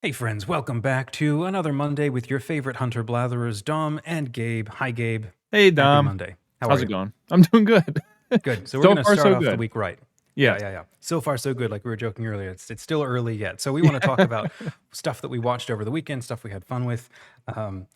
Hey friends, welcome back to another Monday with your favorite hunter-blatherers, Dom and Gabe. Hi Gabe. Hey, Happy Dom. Monday. How are How's it you? going? I'm doing good. Good. So we're So gonna far, start so off the good. week right. Yeah, Yes. yeah, yeah. So far, so good. Like we were joking earlier, it's still early yet. So we want to Yeah. talk about stuff that we watched over the weekend, stuff we had fun with,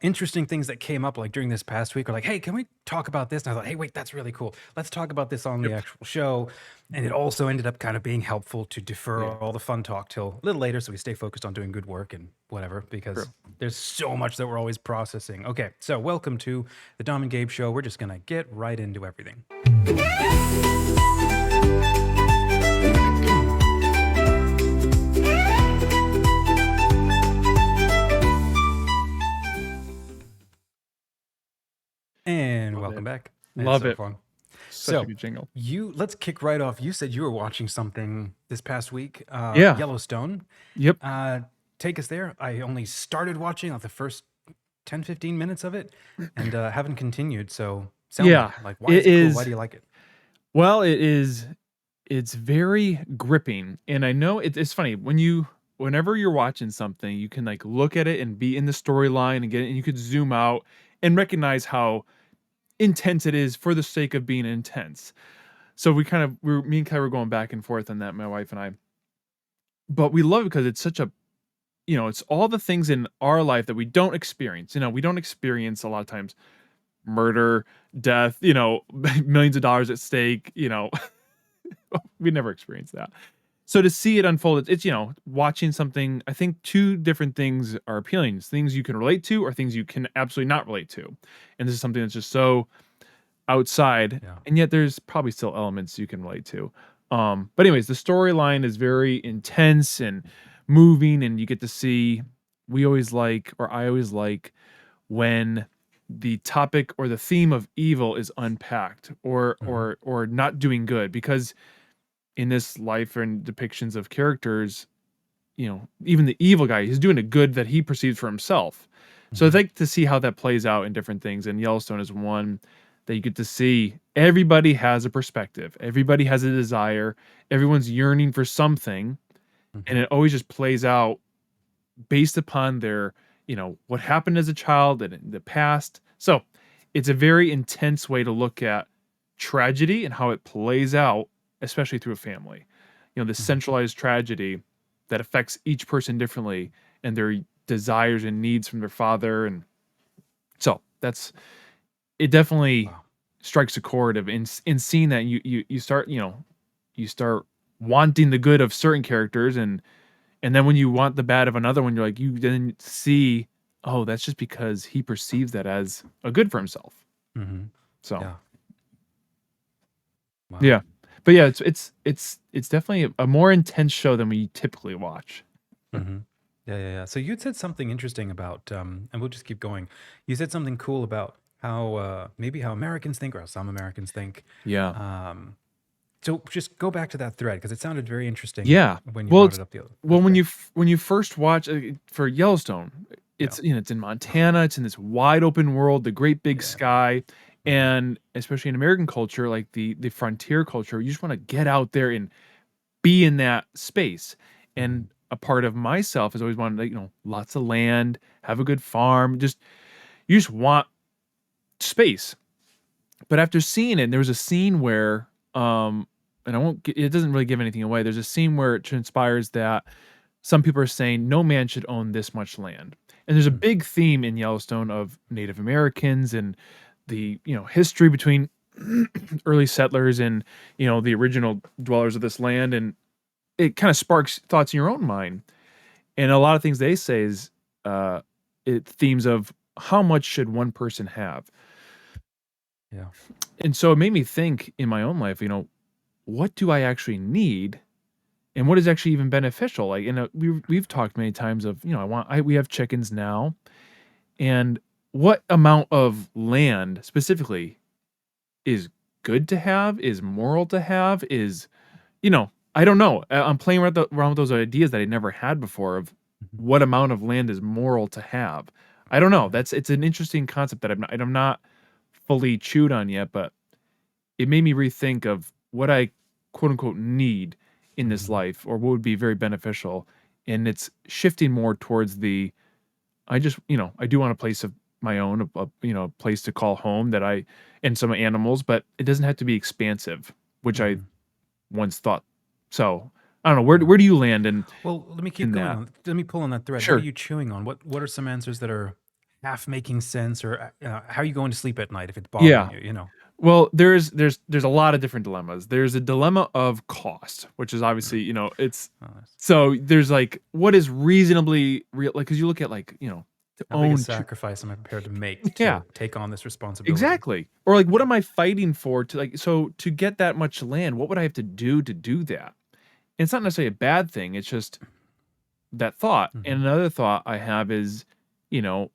interesting things that came up like during this past week. We're like, hey, can we talk about this? And I thought, hey, wait, that's really cool. Let's talk about this on the Yep. actual show. And it also ended up kind of being helpful to defer Yeah. all the fun talk till a little later, so we stay focused on doing good work and whatever, because True. there's so much that we're always processing. Okay, so welcome to the Dom and Gabe show. We're just gonna get right into everything. And Love welcome it. back. It's Love so it. fun. Such a So good jingle. let's kick right off. You said you were watching something this past week, Yeah. Yellowstone. Yep. Uh, Take us there. I only started watching like the first 10, 15 minutes of it and haven't continued. So sell me. Yeah. Like, why is It it cool? Why is. do you like it? Well, it is. It's very gripping, and I know it's funny whenever you're watching something, you can like look at it and be in the storyline and get it, and you could zoom out and recognize how intense it is for the sake of being intense. So me and Kai were going back and forth on that, my wife and I. But we love it because it's such a it's all the things in our life that we don't experience. We don't experience a lot of times murder, death, millions of dollars at stake, we never experienced that. So to see it unfold, it's watching something, I think two different things are appealing. It's things you can relate to or things you can absolutely not relate to. And this is something that's just so outside, Yeah. and yet there's probably still elements you can relate to. But anyways, the storyline is very intense and moving, and you get to see. I always like when the topic or the theme of evil is unpacked, or Hmm. or not doing good, because in this life and depictions of characters, even the evil guy, he's doing a good that he perceives for himself. So I'd Hmm. like to see how that plays out in different things. And Yellowstone is one that you get to see. Everybody has a perspective. Everybody has a desire. Everyone's yearning for something, and Hmm. it always just plays out based upon their, what happened as a child and in the past. So it's a very intense way to look at tragedy and how it plays out, especially through a family. The Hmm. centralized tragedy that affects each person differently and their desires and needs from their father. And so that's it definitely Wow. strikes a chord of in seeing that you start, you start wanting the good of certain characters, and then when you want the bad of another one, you're like, you then see, oh, that's just because he perceives that as a good for himself. Hmm. So Yeah. Wow. yeah, but yeah, it's definitely a more intense show than we typically watch. Hmm. Yeah, yeah, yeah. So you'd said something interesting about, and we'll just keep going. You said something cool about how maybe how Americans think or how some Americans think. Yeah, Um, so just go back to that thread because it sounded very interesting yeah. when you Well, brought it's it up the well when thread. when you first watch for Yellowstone, Yeah, it's in Montana, it's in this wide open world, the great big yeah. sky, Hmm. and especially in American culture, like the frontier culture, you just want to get out there and be in that space. Hmm. And a part of myself has always wanted, like, lots of land, have a good farm, just you just want space. But after seeing it, there was a scene where, and it doesn't really give anything away. There's a scene where it transpires that some people are saying no man should own this much land. And there's a big theme in Yellowstone of Native Americans and the, history between early settlers and, the original dwellers of this land. And it kind of sparks thoughts in your own mind. And a lot of things they say is uh themes of how much should one person have. Yeah. And so it made me think in my own life, what do I actually need and what is actually even beneficial? Like, we've talked many times of, we have chickens now, and what amount of land specifically is good to have, is moral to have, I don't know. I'm playing around with those ideas that I never had before of Hmm. what amount of land is moral to have. I don't know. Yeah. It's an interesting concept that I'm not fully chewed on yet, but it made me rethink of what I quote unquote need in this Hmm. life, or what would be very beneficial and it's shifting more towards the I just, I do want a place of my own, a place to call home that I and some animals, but it doesn't have to be expansive, which I Mhm. once thought. So, I don't know, where Yeah. do you land Well, let me keep in going that? on. Let me pull on that thread. What are Sure. you chewing on? What are some answers that are half making sense, or how are you going to sleep at night if it's bothering Yeah. you? You know. Well, there's a lot of different dilemmas. There's a dilemma of cost, which is Mm. obviously, it's Oh, that's so there's like what is reasonably real, like, because you look at, like, to how big a own sacrifice am I prepared to make yeah, to take on this responsibility? exactly. Or like what am I fighting for to, like, so to get that much land, what would I have to do that? It's not necessarily a bad thing. It's just that thought. And Hmm. another thought I have is, you know,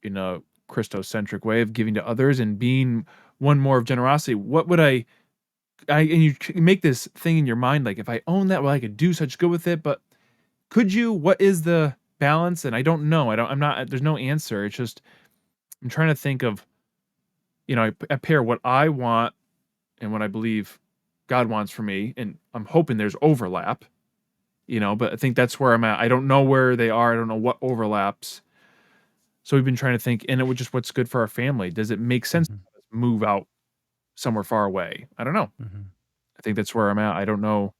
in a Christocentric way of giving to others and being one more of generosity. What would I and you make this thing in your mind, like, if I own that, well, I could do such good with it, but could you? What is the balance? And I don't know. I'm not, there's no answer. It's just, I'm trying to think of, I pair what I want and what I believe God wants for me. And I'm hoping there's overlap, but I think that's where I'm at. I don't know where they are. I don't know what overlaps. So we've been trying to think, and it would just what's good for our family. Does it make sense to Hmm. move out somewhere far away? I don't know. Hmm. I think that's where I'm at. I don't know.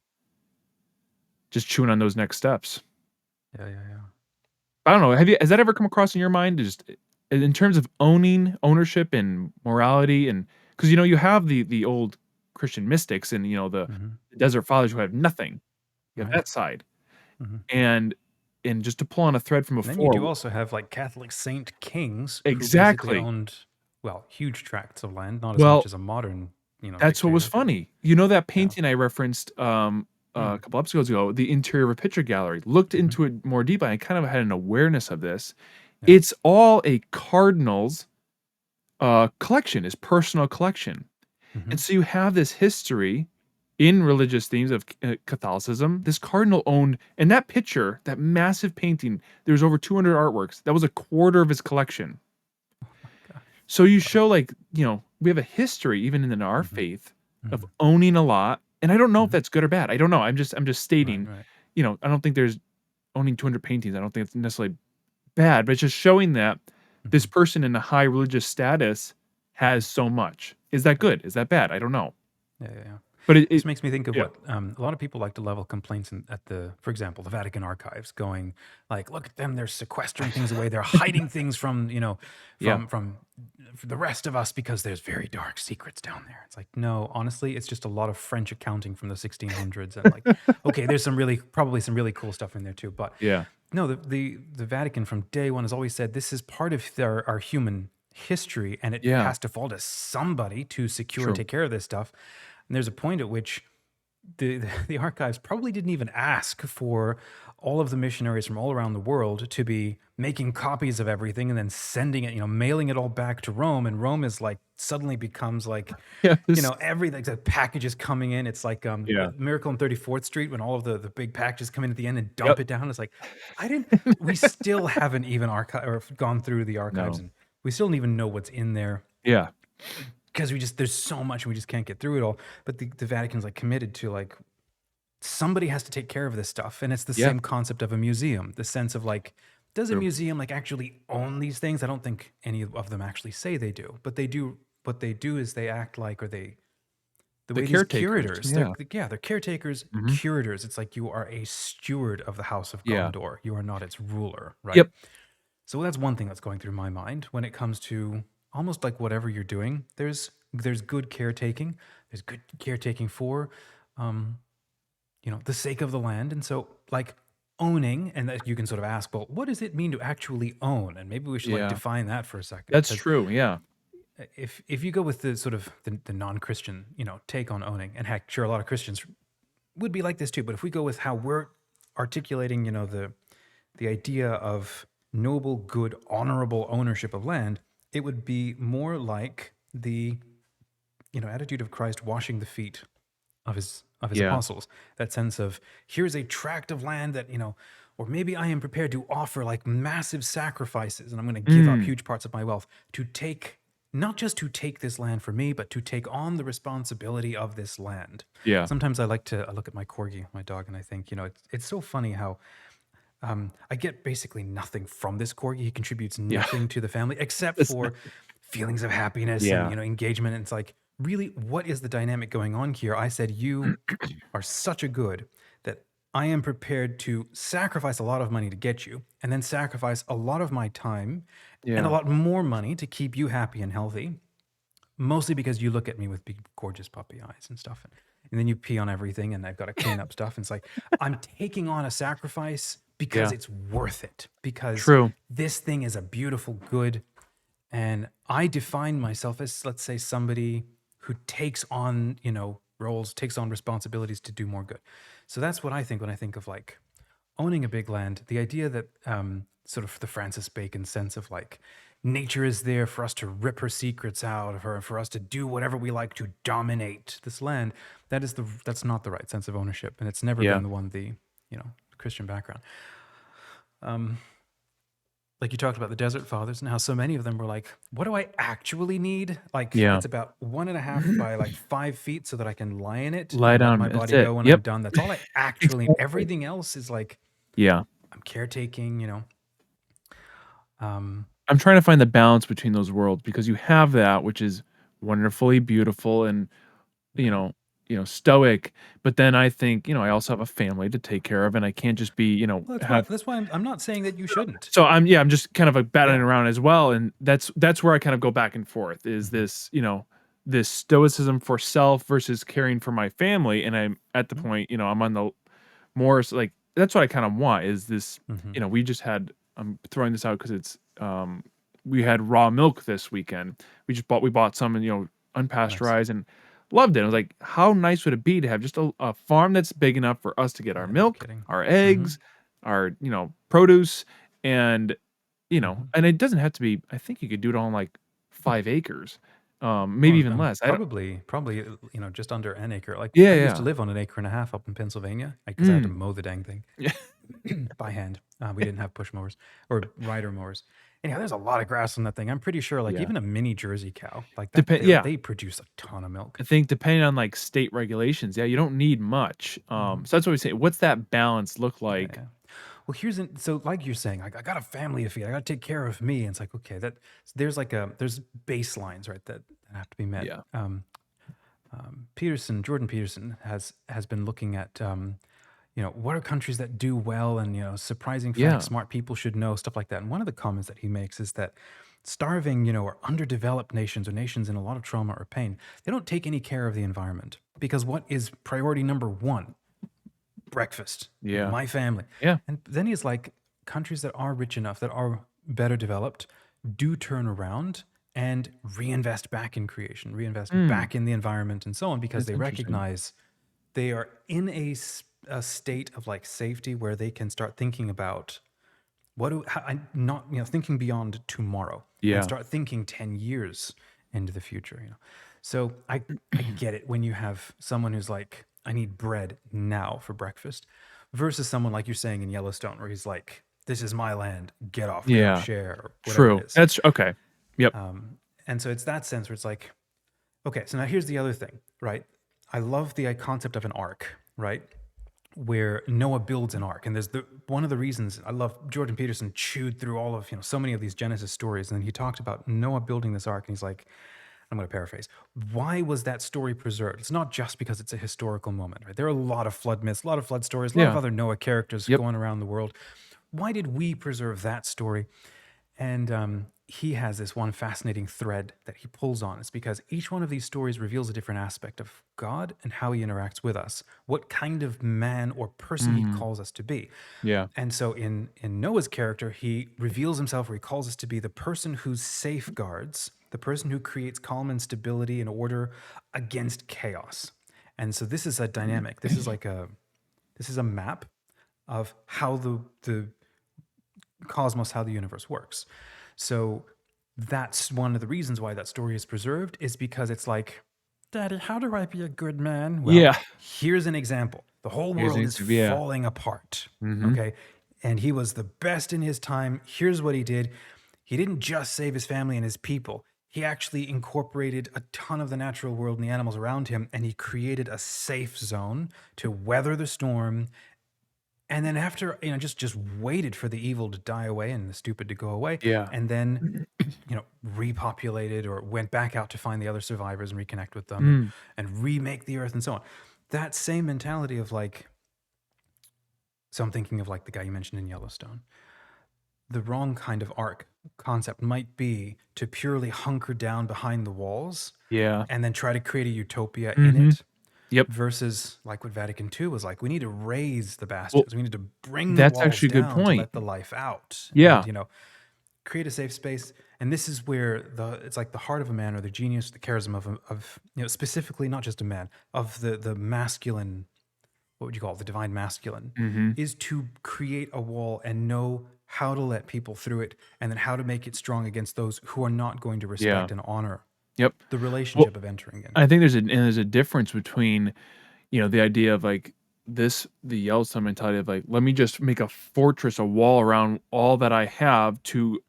Just chewing on those next steps. Yeah, yeah, yeah. I don't know. Has that ever come across in your mind? Just in terms of ownership and morality, and because you have the old Christian mystics and Hmm. the desert fathers who have nothing. You have Right. that side, Hmm. and just to pull on a thread from And then you do before. also have like Catholic saint kings who basically Exactly. owned, well, huge tracts of land, not as much Well, as a modern, that's what was dictator, but funny. You know that yeah. painting I referenced, a Mm. couple episodes ago, the interior of a picture gallery? Looked Hmm. into it more deeply, I kind of had an awareness of this. Yeah. It's all a cardinal's, collection, his personal collection, Hmm. and so you have this history in religious themes of, Catholicism. This cardinal owned and that picture, that massive painting, there's over 200 artworks. That was a quarter of his collection. My gosh. So you Wow. show, like, we have a history even in our Hmm. faith of Hmm. owning a lot, and I don't know if Hmm. that's good or bad. I don't know. I'm just Right. stating, Right. I don't think there's owning 200 paintings. I don't think it's necessarily bad, but it's just showing that this Hmm. person in a high religious status has so much. Is that Right. good? Is that bad? I don't know. Yeah, yeah, yeah. But it This makes me think of yeah. what a lot of people like to level complaints at for example, the Vatican archives, going like, "Look at them! They're sequestering things away. They're hiding things from Yeah. from the rest of us because there's very dark secrets down there." It's like, no, honestly, it's just a lot of French accounting from the 1600s, and like, okay, there's probably some really cool stuff in there too, but Yeah. no, the Vatican from day one has always said this is part of our human history, and it Yeah. has to fall to somebody to secure and True. take care of this stuff. And there's a point at which the archives probably didn't even ask for all of the missionaries from all around the world to be making copies of everything and then sending it, mailing it all back to Rome. And Rome is like suddenly becomes like, Yeah, this everything, the packages coming in. It's like yeah. Miracle on 34th Street when all of the big packages come in at the end and Yep. dump it down. It's like, we still haven't even archive or gone through the archives, No. and we still don't even know what's in there Yeah. because there's so much and we just can't get through it all. But the Vatican's like committed to like somebody has to take care of this stuff. And it's the Yeah. same concept of a museum, the sense of like, does a True. museum like actually own these things? I don't think any of them actually say they do, but they do. What they do is they act like, or they, the The way these caretakers. curators, Yeah. they're caretakers, Mhm. curators. It's like you are a steward of the house of Yeah. Gondor. You are not its ruler, right? Yep. So that's one thing that's going through my mind when it comes to almost like whatever you're doing. There's good caretaking. There's good caretaking for, um, the sake of the land. And so, like, owning, and that you can sort of ask, well, what does it mean to actually own? And maybe we should like Yeah. define that for a second, That's because true. Yeah. if you go with the sort of the non-Christian, take on owning, and heck, sure, a lot of Christians would be like this too. But if we go with how we're articulating, the idea of noble, good, honorable ownership of land, it would be more like the attitude of Christ washing the feet of his Yeah. apostles. That sense of, here's a tract of land that, or maybe I am prepared to offer like massive sacrifices, and I'm going to give up Mm. huge parts of my wealth to take, not just to take this land for me, but to take on the responsibility of this land. Yeah. Sometimes I look at my corgi, my dog, and I think, it's so funny how I get basically nothing from this corgi. He contributes Yeah. nothing to the family except It's not for feelings of happiness and yeah. engagement. And it's like, really, what is the dynamic going on here? I said, you are such a good that I am prepared to sacrifice a lot of money to get you, and then sacrifice a lot of my time and a Yeah. lot more money to keep you happy and healthy, mostly because you look at me with big, gorgeous puppy eyes and stuff. And then you pee on everything, and I've got to clean up stuff. And it's like, I'm taking on a sacrifice because Yeah. it's worth it, because True. this thing is a beautiful good. And I define myself as, let's say, somebody who takes on, roles, takes on responsibilities to do more good. So that's what I think when I think of like owning a big land. The idea that sort of the Francis Bacon sense of like nature is there for us to rip her secrets out of her and for us to do whatever we like to dominate this land. That's not the right sense of ownership, and it's never Yeah. been the one the Christian background. Like you talked about the desert fathers and how so many of them were like, what do I actually need? Like Yeah. it's about 1.5 by like 5 feet so that I can lie in it Lie and let down. my That's body it. go when I'm Yep. done. That's all I actually need. Exactly. Everything else is like Yeah. I'm caretaking. Um, I'm trying to find the balance between those worlds because you have that, which is wonderfully beautiful and, you yeah. know stoic, but then I think, I also have a family to take care of, and I can't just be, Well, that's why have I'm not saying that you shouldn't. so I'm just kind of, like, battling Yeah. around as well, and that's where I kind of go back and forth, is Mhm. this, this stoicism for self versus caring for my family, and I'm at the Mhm. point, I'm on the more like that's what I kind of want is this, Mhm. we just had I'm throwing this out because it's we had raw milk this weekend. We bought some and Nice. unpasteurized and loved it. I was like, how nice would it be to have just a farm that's big enough for us to get our Yeah, no milk, kidding. our Mhm. eggs, our produce, and Mhm. and it doesn't have to be. I think you could do it on like 5 acres, maybe Well, even less. I don't. probably just under an acre. Like Yeah, I used yeah. to live on an acre and a half up in Pennsylvania because I had to Mm. mow the dang thing Yeah, by hand. We didn't have push mowers or rider mowers. Anyhow, there's a lot of grass on that thing. I'm pretty sure, like yeah. even a mini Jersey cow, like that, Depend. they Yeah. they produce a ton of milk. I think depending on, like, state regulations, yeah, you don't need much, Mhm. so that's what we say, what's that balance look Yeah, like? yeah. Well, so like you're saying, I got a family to feed. I got to take care of me. And it's like, okay, there's baselines, right, that have to be met. Yeah. Jordan Peterson has been looking at what are countries that do well, and surprising facts Yeah. smart people should know, stuff like that. And one of the comments that he makes is that starving, or underdeveloped nations, or nations in a lot of trauma or pain, they don't take any care of the environment, because what is priority number one? Breakfast, Yeah. my family. Yeah. And then he's like, countries that are rich enough, that are better developed, do turn around and reinvest back in creation, reinvest Mm, back in the environment, and so on, because that's they interesting. recognize they are in a state of like safety where they can start thinking about I not thinking beyond tomorrow, and Yeah. start thinking 10 years into the future. So I get it when you have someone who's like, I need bread now for breakfast, versus someone like you're saying in Yellowstone, where he's like, this is my land, get off, we don't Yeah. share, or whatever it True. is. That's okay. Yep. And so it's that sense where it's like, okay, so now here's the other thing, right? I love the concept of an arc, right? Where Noah builds an ark. And there's one of the reasons I love Jordan Peterson chewed through all of, so many of these Genesis stories. And he talked about Noah building this ark. And he's like, I'm going to paraphrase. Why was that story preserved? It's not just because it's a historical moment, right? There are a lot of flood myths, a lot of flood stories, a lot of Yeah. other Noah characters Yep. going around the world. Why did we preserve that story? And he has this one fascinating thread that he pulls on. It's because each one of these stories reveals a different aspect of God and how he interacts with us, what kind of man or person he Mhm. calls us to be. Yeah. And so in Noah's character, he reveals himself, or he calls us to be the person who safeguards, the person who creates calm and stability and order against chaos. And so this is a dynamic. This is a map of how the cosmos, how the universe works. So that's one of the reasons why that story is preserved, is because it's like, Daddy, how do I be a good man? Well, Yeah. here's an example. The whole Here's world an is yeah. falling apart. Mhm. Okay. And he was the best in his time. Here's what he did. He didn't just save his family and his people. He actually incorporated a ton of the natural world and the animals around him, and he created a safe zone to weather the storm and then after, just waited for the evil to die away and the stupid to go away, Yeah. and then repopulated or went back out to find the other survivors and reconnect with them, Mm, and remake the earth and so on. That same mentality of like, so I'm thinking of like the guy you mentioned in Yellowstone. The wrong kind of arc concept might be to purely hunker down behind the walls yeah. and then try to create a utopia in Mhm. it, Yep. versus like what Vatican II was like. We need to raise the Well, bastions. We need to bring the that's walls actually a good down to point. let the life out, and Yeah. create a safe space. And this is where it's like the heart of a man, or the genius, the charisma of specifically not just a man, of the masculine, what would you call it, the divine masculine, Mhm. is to create a wall and know how to let people through it, and then how to make it strong against those who are not going to Yeah. respect and honor Yep. the Well, relationship of entering in. I think there's a difference between, the idea of like the Yellowstone mentality of like, let me just make a fortress, a wall around all that I have to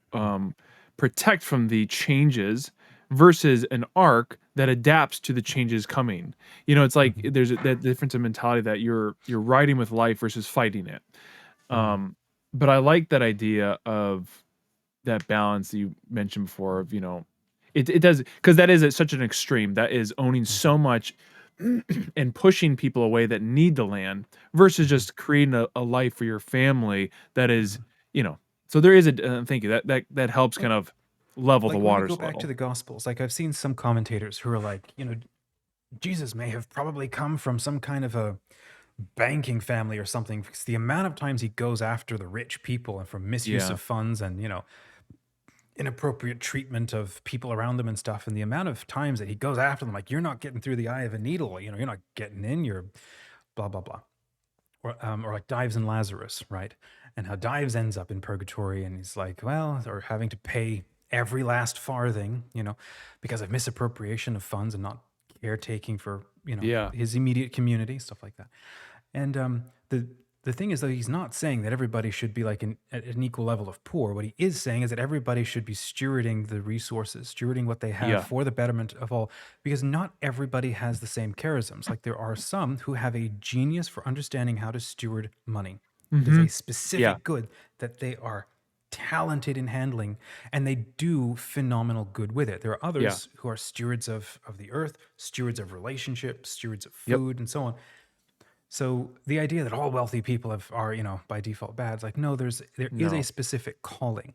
protect from the changes versus an arc that adapts to the changes coming. It's like Mhm. there's that difference in mentality that you're riding with life versus fighting it. Mhm. Um, but I like that idea of that balance that you mentioned before of, it does, because that is at such an extreme. That is owning Mhm. so much and pushing people away that need the land versus Mhm. just creating a life for your family that is, Mhm. you know, so there is a thank you. That helps Like kind of level the like when we go waters a back to little. the Gospels, like I've seen some commentators who are like, Jesus may have probably come from some kind of a banking family or something, because the amount of times he goes after the rich people and for misuse Yeah. of funds and inappropriate treatment of people around them and stuff, and the amount of times that he goes after them, like, you're not getting through the eye of a needle, you're not getting in, you're blah blah blah. Or like Dives and Lazarus, right? And how Dives ends up in purgatory, and he's like, well, or having to pay every last farthing, because of misappropriation of funds and not caretaking for Yeah. his immediate community, stuff like that. And the thing is, though, he's not saying that everybody should be like at an equal level of poor. What he is saying is that everybody should be stewarding the resources, stewarding what they have Yeah. for the betterment of all, because not everybody has the same charisms. Like there are some who have a genius for understanding how to steward money. It is a Mhm. Yeah. specific good that they are talented in handling, and they do phenomenal good with it. There are Yeah. others who are stewards of the earth, stewards of relationships, stewards of Yep. food, and so on. So the idea that all wealthy people are, by default bad, it's like, no, there is a No. specific calling.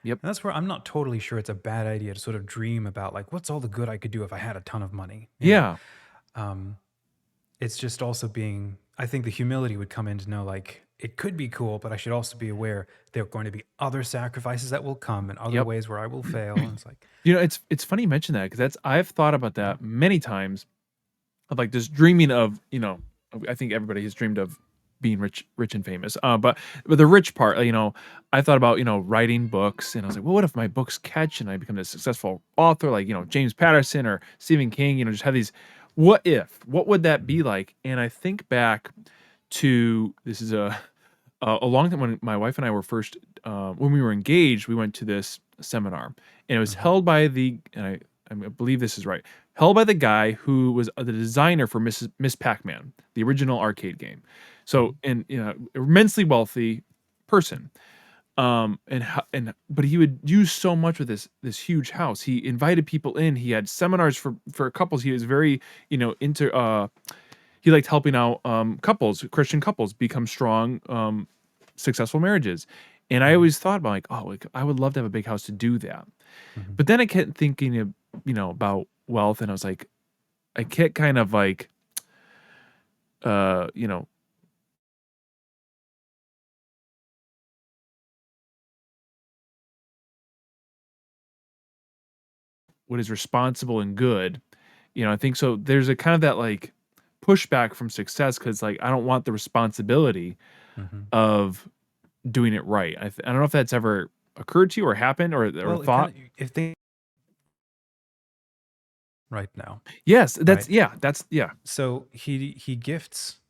Yep. And that's where I'm not totally sure it's a bad idea to sort of dream about like, what's all the good I could do if I had a ton of money. Yeah. Um, it's just also I think the humility would come in to know like, it could be cool, but I should also be aware there are going to be other sacrifices that will come and other Yep. ways where I will fail. And it's like, It's funny you mention that because that's I've thought about that many times of like just dreaming of, I think everybody has dreamed of being rich and famous. But the rich part, I thought about, writing books and I was like, well, what if my books catch and I become a successful author like, James Patterson or Stephen King, just have these what would that be like? And I think back to this is a long time when my wife and I were first when we were engaged, we went to this seminar, and it was mhm, held by I believe this is right, held by the guy who was the designer for Miss Pac-Man, the original arcade game. So, mhm, and immensely wealthy person. But he would use so much with this huge house. He invited people in. He had seminars for couples. He was very into he liked helping out couples, Christian couples, become strong, successful marriages. And I mhm, always thought about like, oh, like I would love to have a big house to do that. mhm. But then I kept thinking of, about wealth, and I was like, I kept kind of like, uh, you know, what is responsible and good. I think so. There's a kind of that like pushback from success because like I don't want the responsibility Mhm. of doing it right. I don't know if that's ever occurred to you or happened or Well, it kind thought. of, if they right now, Yes, right? that's yeah. So he gifts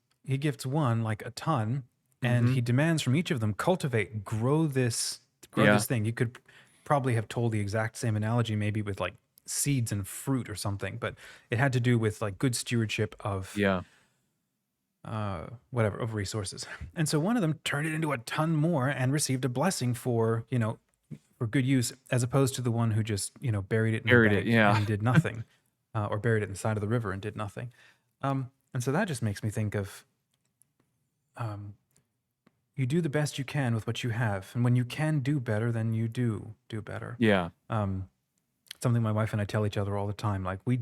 one like a ton, and Mhm. he demands from each of them, cultivate, grow Yeah. this thing. You could probably have told the exact same analogy, maybe with like seeds and fruit or something, but it had to do with like good stewardship of Yeah. whatever, of resources. And so one of them turned it into a ton more and received a blessing for, for good use, as opposed to the one who just, buried it in the Buried it, bank yeah. and did nothing, or buried it in the side of the river and did nothing. And so that just makes me think of, um, you do the best you can with what you have. And when you can do better, then you do better. Yeah. Um, Something my wife and I tell each other all the time. We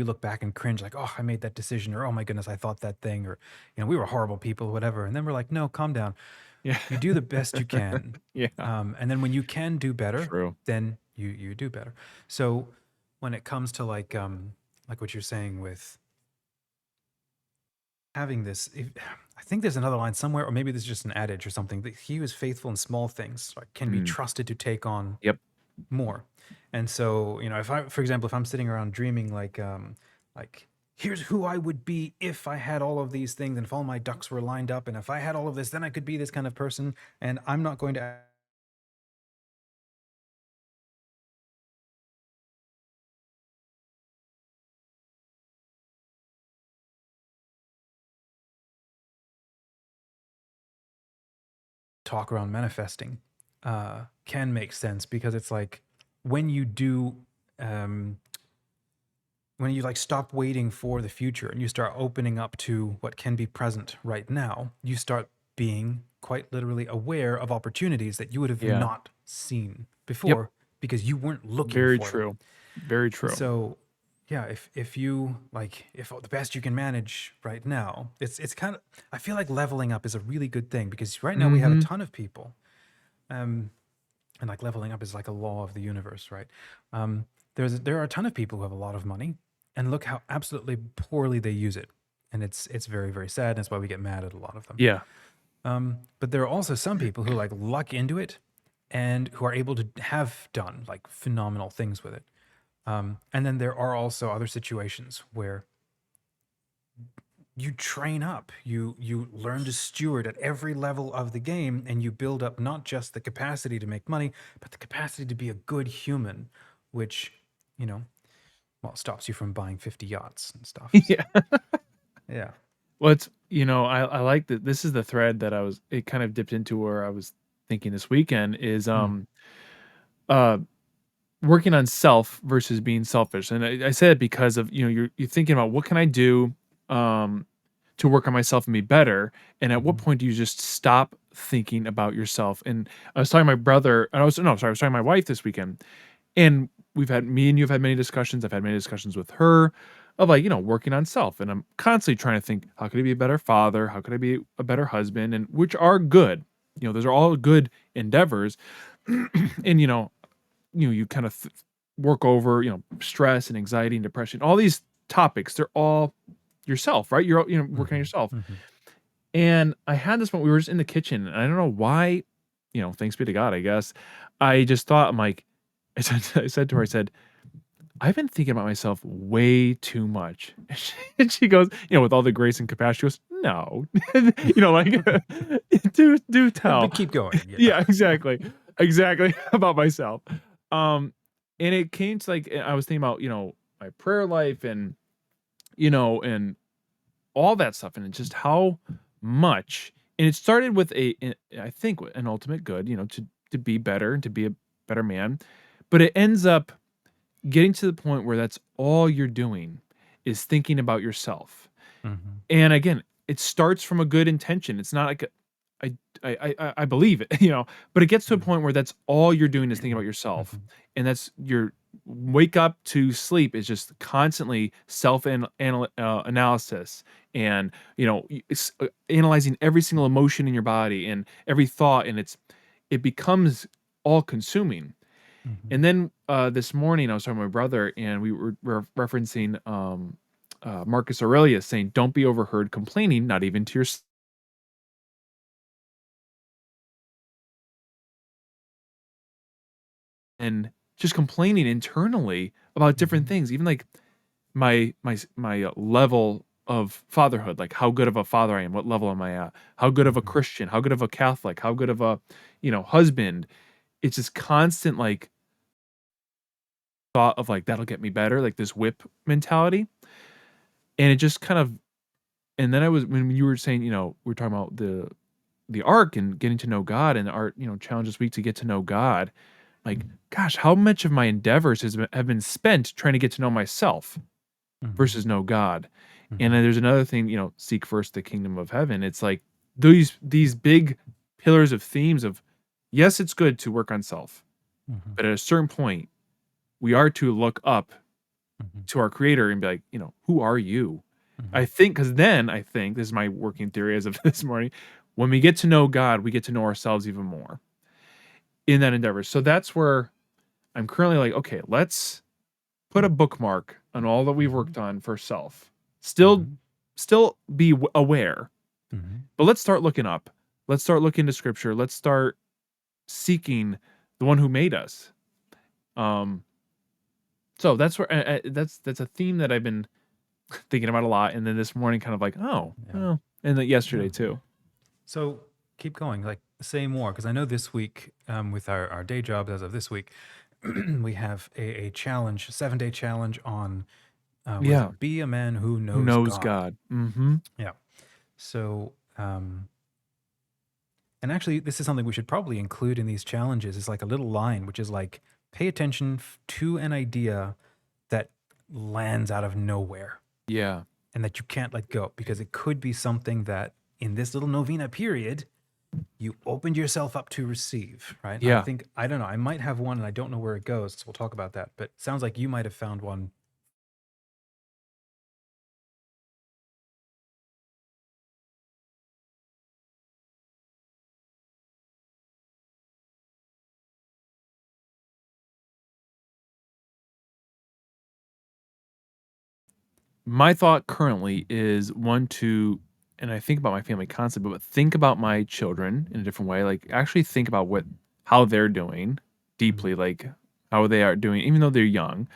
look back and cringe, like, oh, I made that decision, or oh my goodness, I thought that thing, or we were horrible people, whatever. And then we're like, no, calm down. Yeah. You do the best you can, Yeah. and then when you can do better, True. then you do better. So when it comes to like what you're saying with having this, I think there's another line somewhere, or maybe this is just an adage or something, that he who is faithful in small things, like, can be Mm. trusted to take on Yep. more. And so, if I, for example, if I'm sitting around dreaming like here's who I would be if I had all of these things and if all my ducks were lined up and if I had all of this, then I could be this kind of person. And I'm not going to talk around manifesting can make sense, because it's like when you do um when you like stop waiting for the future and you start opening up to what can be present right now, you start being quite literally aware of opportunities that you would have Yeah. not seen Yep. before because you weren't looking Very for them. true. Very And true. so, yeah, if you like, if the best you can manage right now, it's kind of, I feel like leveling up is a really good thing, because right now we have a Mhm. ton of people, um, and like leveling up is like a law of the universe, right? Um, there are a ton of people who have a lot of money, and look how absolutely poorly they use it, and it's very very sad. And that's why we get mad at a lot of them. Yeah. But there are also some people who like luck into it, and who are able to have done like phenomenal things with it. And then there are also other situations where you train up, you learn to steward at every level of the game, and you build up not just the capacity to make money, but the capacity to be a good human, which, you know, well, stops you from buying 50 yachts and stuff. So, Yeah. yeah. Well, it's I like that this is the thread that it kind of dipped into where I was thinking this weekend is, Mm, uh, working on self versus being selfish. And I say it because of, you're thinking about what can I do, um, to work on myself and be better. And at what mhm, point do you just stop thinking about yourself? And I was talking to my brother, and I was talking to my wife this weekend, and me and you have had many discussions. I've had many discussions with her of, like, working on self. And I'm constantly trying to think, how could I be a better father? How could I be a better husband? And which are good. Those are all good endeavors. And you kind of work over, stress and anxiety and depression, all these topics, they're all yourself, right? You're working on mhm, yourself. mhm. And I had this one, we were just in the kitchen, and I don't know why, thanks be to God, I guess. I just thought, I'm like, I said to her, I said, I've been thinking about myself way too much. And she goes, with all the grace and compassion, she goes, no, like, do But tell. keep going. Yeah. Yeah, exactly. Exactly about myself. Um, and it came to, like, I was thinking about, my prayer life and all that stuff, and it's just how much. And it started with I think an ultimate good, to be better and to be a better man. But it ends up getting to the point where that's all you're doing is thinking about yourself. Mhm, And again, it starts from a good intention. It's not like I believe it, but it gets to a mhm, point where that's all you're doing is thinking about yourself. mhm, And that's your wake up to sleep is just constantly self analysis, and analyzing every single emotion in your body and every thought, and it becomes all consuming. mhm. And then this morning I was talking to my brother, and we were referencing Marcus Aurelius saying, "Don't be overheard complaining, not even to yourself." And just complaining internally about different Mhm, things, even like my level of fatherhood, like how good of a father I am, what level am I at, how good of a mhm, Christian, how good of a Catholic, how good of a husband. It's just constant, like, thought of, like, that'll get me better, like this whip mentality. And it just kind of And then I was when you were saying, we are talking about the arc and getting to know God and our, challenge this week to get to know God. Like, gosh, how much of my endeavors have been spent trying to get to know myself Mhm. versus know God. And Mhm. then there's another thing, seek first the kingdom of heaven. It's like these big pillars of themes of, yes, it's good to work on self, Mhm. but at a certain point, we are to look up Mhm. to our creator and be like, who are you? I Mhm. think because then I think this is my working theory as of this morning. When we get to know God, we get to know ourselves even more in that endeavor. So that's where I'm currently like, okay, let's put a bookmark on all that we've Mhm. worked on for self. Still, Mhm. still be aware, Mhm. but let's start looking up. Let's start looking to scripture. Let's start seeking the one who made us. Um, so that's where that's a theme that I've been thinking about a lot. And then this morning, kind of like, oh, Yeah. well, and then yesterday Yeah. too. So keep going. Like say more, because I know this week, with our day jobs as of this week, we have a challenge, 7-day challenge on what is Yeah, it? Be a man who who knows knows God. God? Mm-hmm. Yeah. So and actually, this is something we should probably include in these challenges. Is like a little line, which is like, pay attention to an idea that lands out of nowhere Yeah, and that you can't let go, because it could be something that in this little novena period you opened yourself up to receive, right? I yeah. think, I don't know, I might have one and I don't know where it goes. So we'll talk about that. But it sounds like you might have found one. My thought currently is one to, and I think about my family constantly, but think about my children in a different way. Like actually think about how they're doing deeply, Mhm. like how they are doing, even though they're young.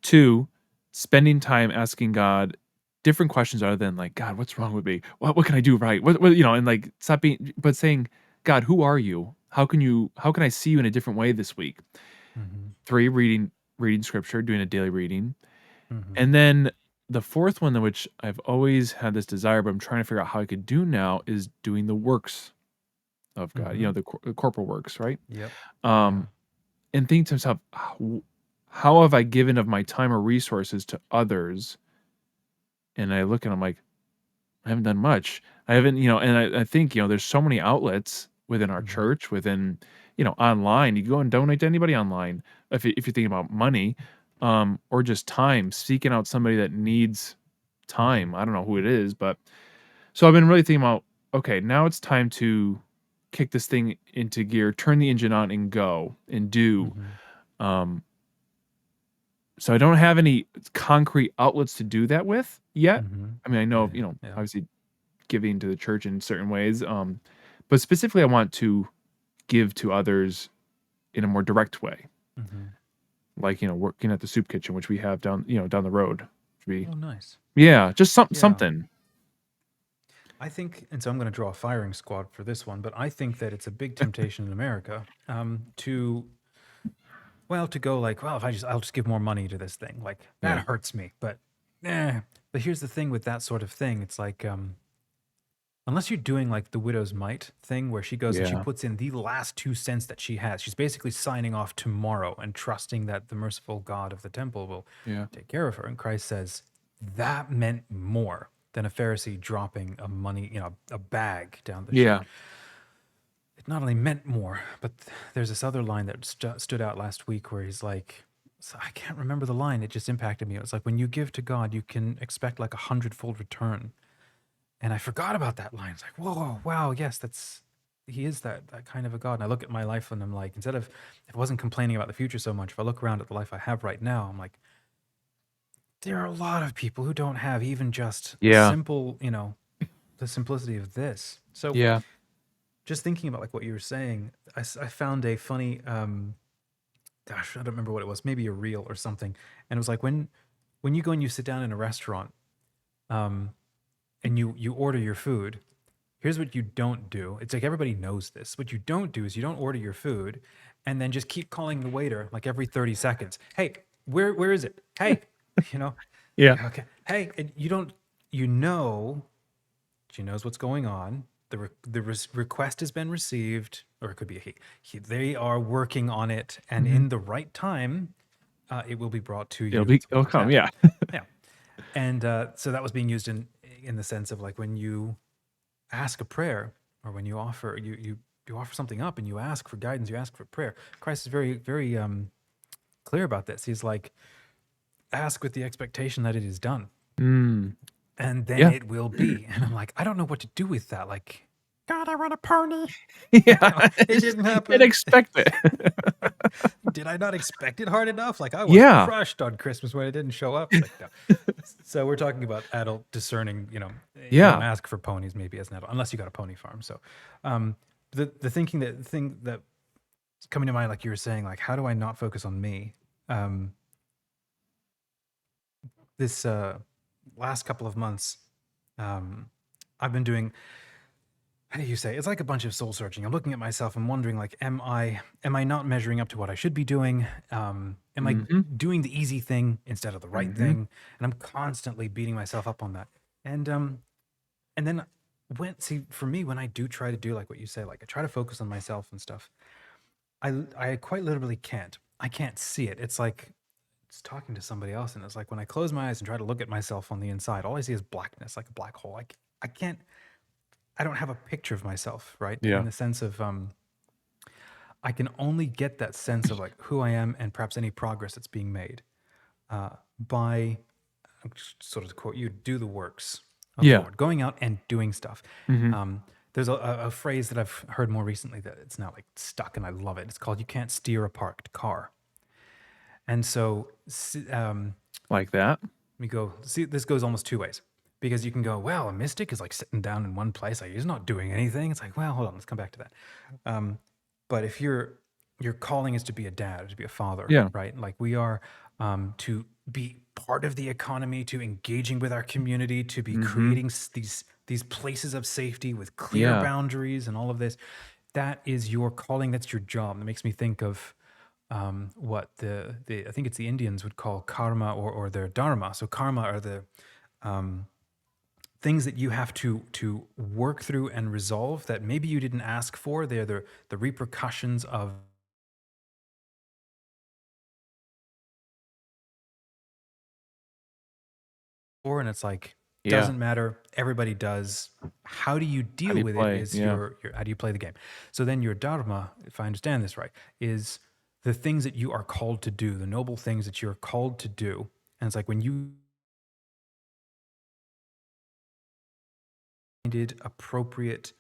Two, spending time asking God different questions other than like, God, what's wrong with me? What can I do right? And like stop being, but saying, God, who are you? How can I see you in a different way this week? Mhm. Three, reading scripture, doing a daily reading. Mhm. And then the fourth one, which I've always had this desire, but I'm trying to figure out how I could do now, is doing the works of God, Mhm. the corporal works, right? Yep. Yeah. Um, and think to myself, how have I given of my time or resources to others? And I look and I'm like, I haven't done much. I haven't, and I think, there's so many outlets within our Mhm. church, within, online. You go and donate to anybody online if you're thinking about money, or just time, seeking out somebody that needs Mhm. time. I don't know who it is, but so I've been really thinking about, okay, now it's time to kick this thing into gear, turn the engine on and go and do. Mhm. Um, so I don't have any concrete outlets to do that with yet. Mhm. I mean, I know, Yeah. Yeah. obviously giving to the church in certain ways. But specifically, I want to give to others in a more direct way, Mhm. like working at the soup kitchen, which we have down the road. Should be Oh, nice. yeah, just Yeah. something. I think, and so I'm going to draw a firing squad for this one, but I think that it's a big temptation in America, to, well, to go like, well, if I'll just give more money to this thing, like Yeah, that hurts me. But, but here's the thing with that sort of thing. It's like, unless you're doing like the widow's mite thing, where she goes and she yeah, puts in the last 2 cents that she has, she's basically signing off tomorrow and trusting that the merciful God of the temple will yeah, take care of her. And Christ says that meant more than a Pharisee dropping a money, a bag down the chute. yeah, It not only meant more, but there's this other line that stood out last week where he's like, so I can't remember the line. It just impacted me. It was like, when you give to God, you can expect like 100-fold return. And I forgot about that line. It's like, whoa, wow, yes, he is that kind of a God. And I look at my life and I'm like, instead of, if I wasn't complaining about the future so much, if I look around at the life I have right now, I'm like, there are a lot of people who don't have even just the yeah, simple, the simplicity of this. So yeah, just thinking about like what you were saying, I found a funny, gosh, I don't remember what it was, maybe a reel or something. And it was like, when you go and you sit down in a restaurant, um, and you order your food, here's what you don't do. It's like everybody knows this. What you don't do is you don't order your food and then just keep calling the waiter like every 30 seconds. Hey, where is it? Hey, you know, yeah, okay. Hey, and you don't, you know She knows what's going on. Request has been received, or it could be a he. They are working on it, and Mhm. in the right time, it will be brought to It'll you. be That's what it'll she come, said. yeah. Yeah, and so that was being used in the sense of like when you ask a prayer, or when you offer you offer something up and you ask for guidance, you ask for prayer. Christ is very clear about this. He's like, ask with the expectation that it is done, Mm. and then Yeah. it will be. And I'm like, I don't know what to do with that. Like, God, I want a pony. Yeah. It It's just didn't and happen. expect it. Did I not expect it hard enough? Like I was Yeah. crushed on Christmas when it didn't show up. It's like, no. So we're talking about adult discerning. You don't Yeah. ask for ponies maybe as an adult unless you got a pony farm. So um, the thing that's coming to mind, like you were saying, like how do I not focus on me? Um, this last couple of months, I've been doing, how do you say, it's like a bunch of soul searching. I'm looking at myself and wondering, like, am I not measuring up to what I should be doing? Am I Mhm. doing the easy thing instead of the right Mhm. thing? And I'm constantly beating myself up on that. And then for me, when I do try to do like what you say, like I try to focus on myself and stuff, I quite literally can't. I can't see it. It's like it's talking to somebody else, and it's like when I close my eyes and try to look at myself on the inside, all I see is blackness, like a black hole. Like I can't. I don't have a picture of myself, right? In Yeah. the sense of I can only get that sense of like who I am and perhaps any progress that's being made by, sort of to quote you, do the works of the Yeah. Lord, going out and doing stuff. Mhm. There's a phrase that I've heard more recently that it's now like stuck, and I love it. It's called "You can't steer a parked car." And so Like that. we go, see, this goes almost two ways, because you can go, well, a mystic is like sitting down in one place, like he's not doing anything. It's like, well, hold on, let's come back to that. But if your calling is to be a dad, to be a father, Yeah. right? Like we are, to be part of the economy, to engaging with our community, to be Mhm. creating these places of safety with clear Yeah. boundaries and all of this. That is your calling. That's your job. That makes me think of what the I think it's the Indians would call karma, or their dharma. So karma are the things that you have to work through and resolve that maybe you didn't ask for. They're the repercussions of, and it's like Yeah. doesn't matter. Everybody does. How do you How do deal you with it play? is Yeah. your how do you play the game. So then your dharma, if I understand this right, is the things that you are called to do, the noble things that you're called to do. And it's like when you did appropriate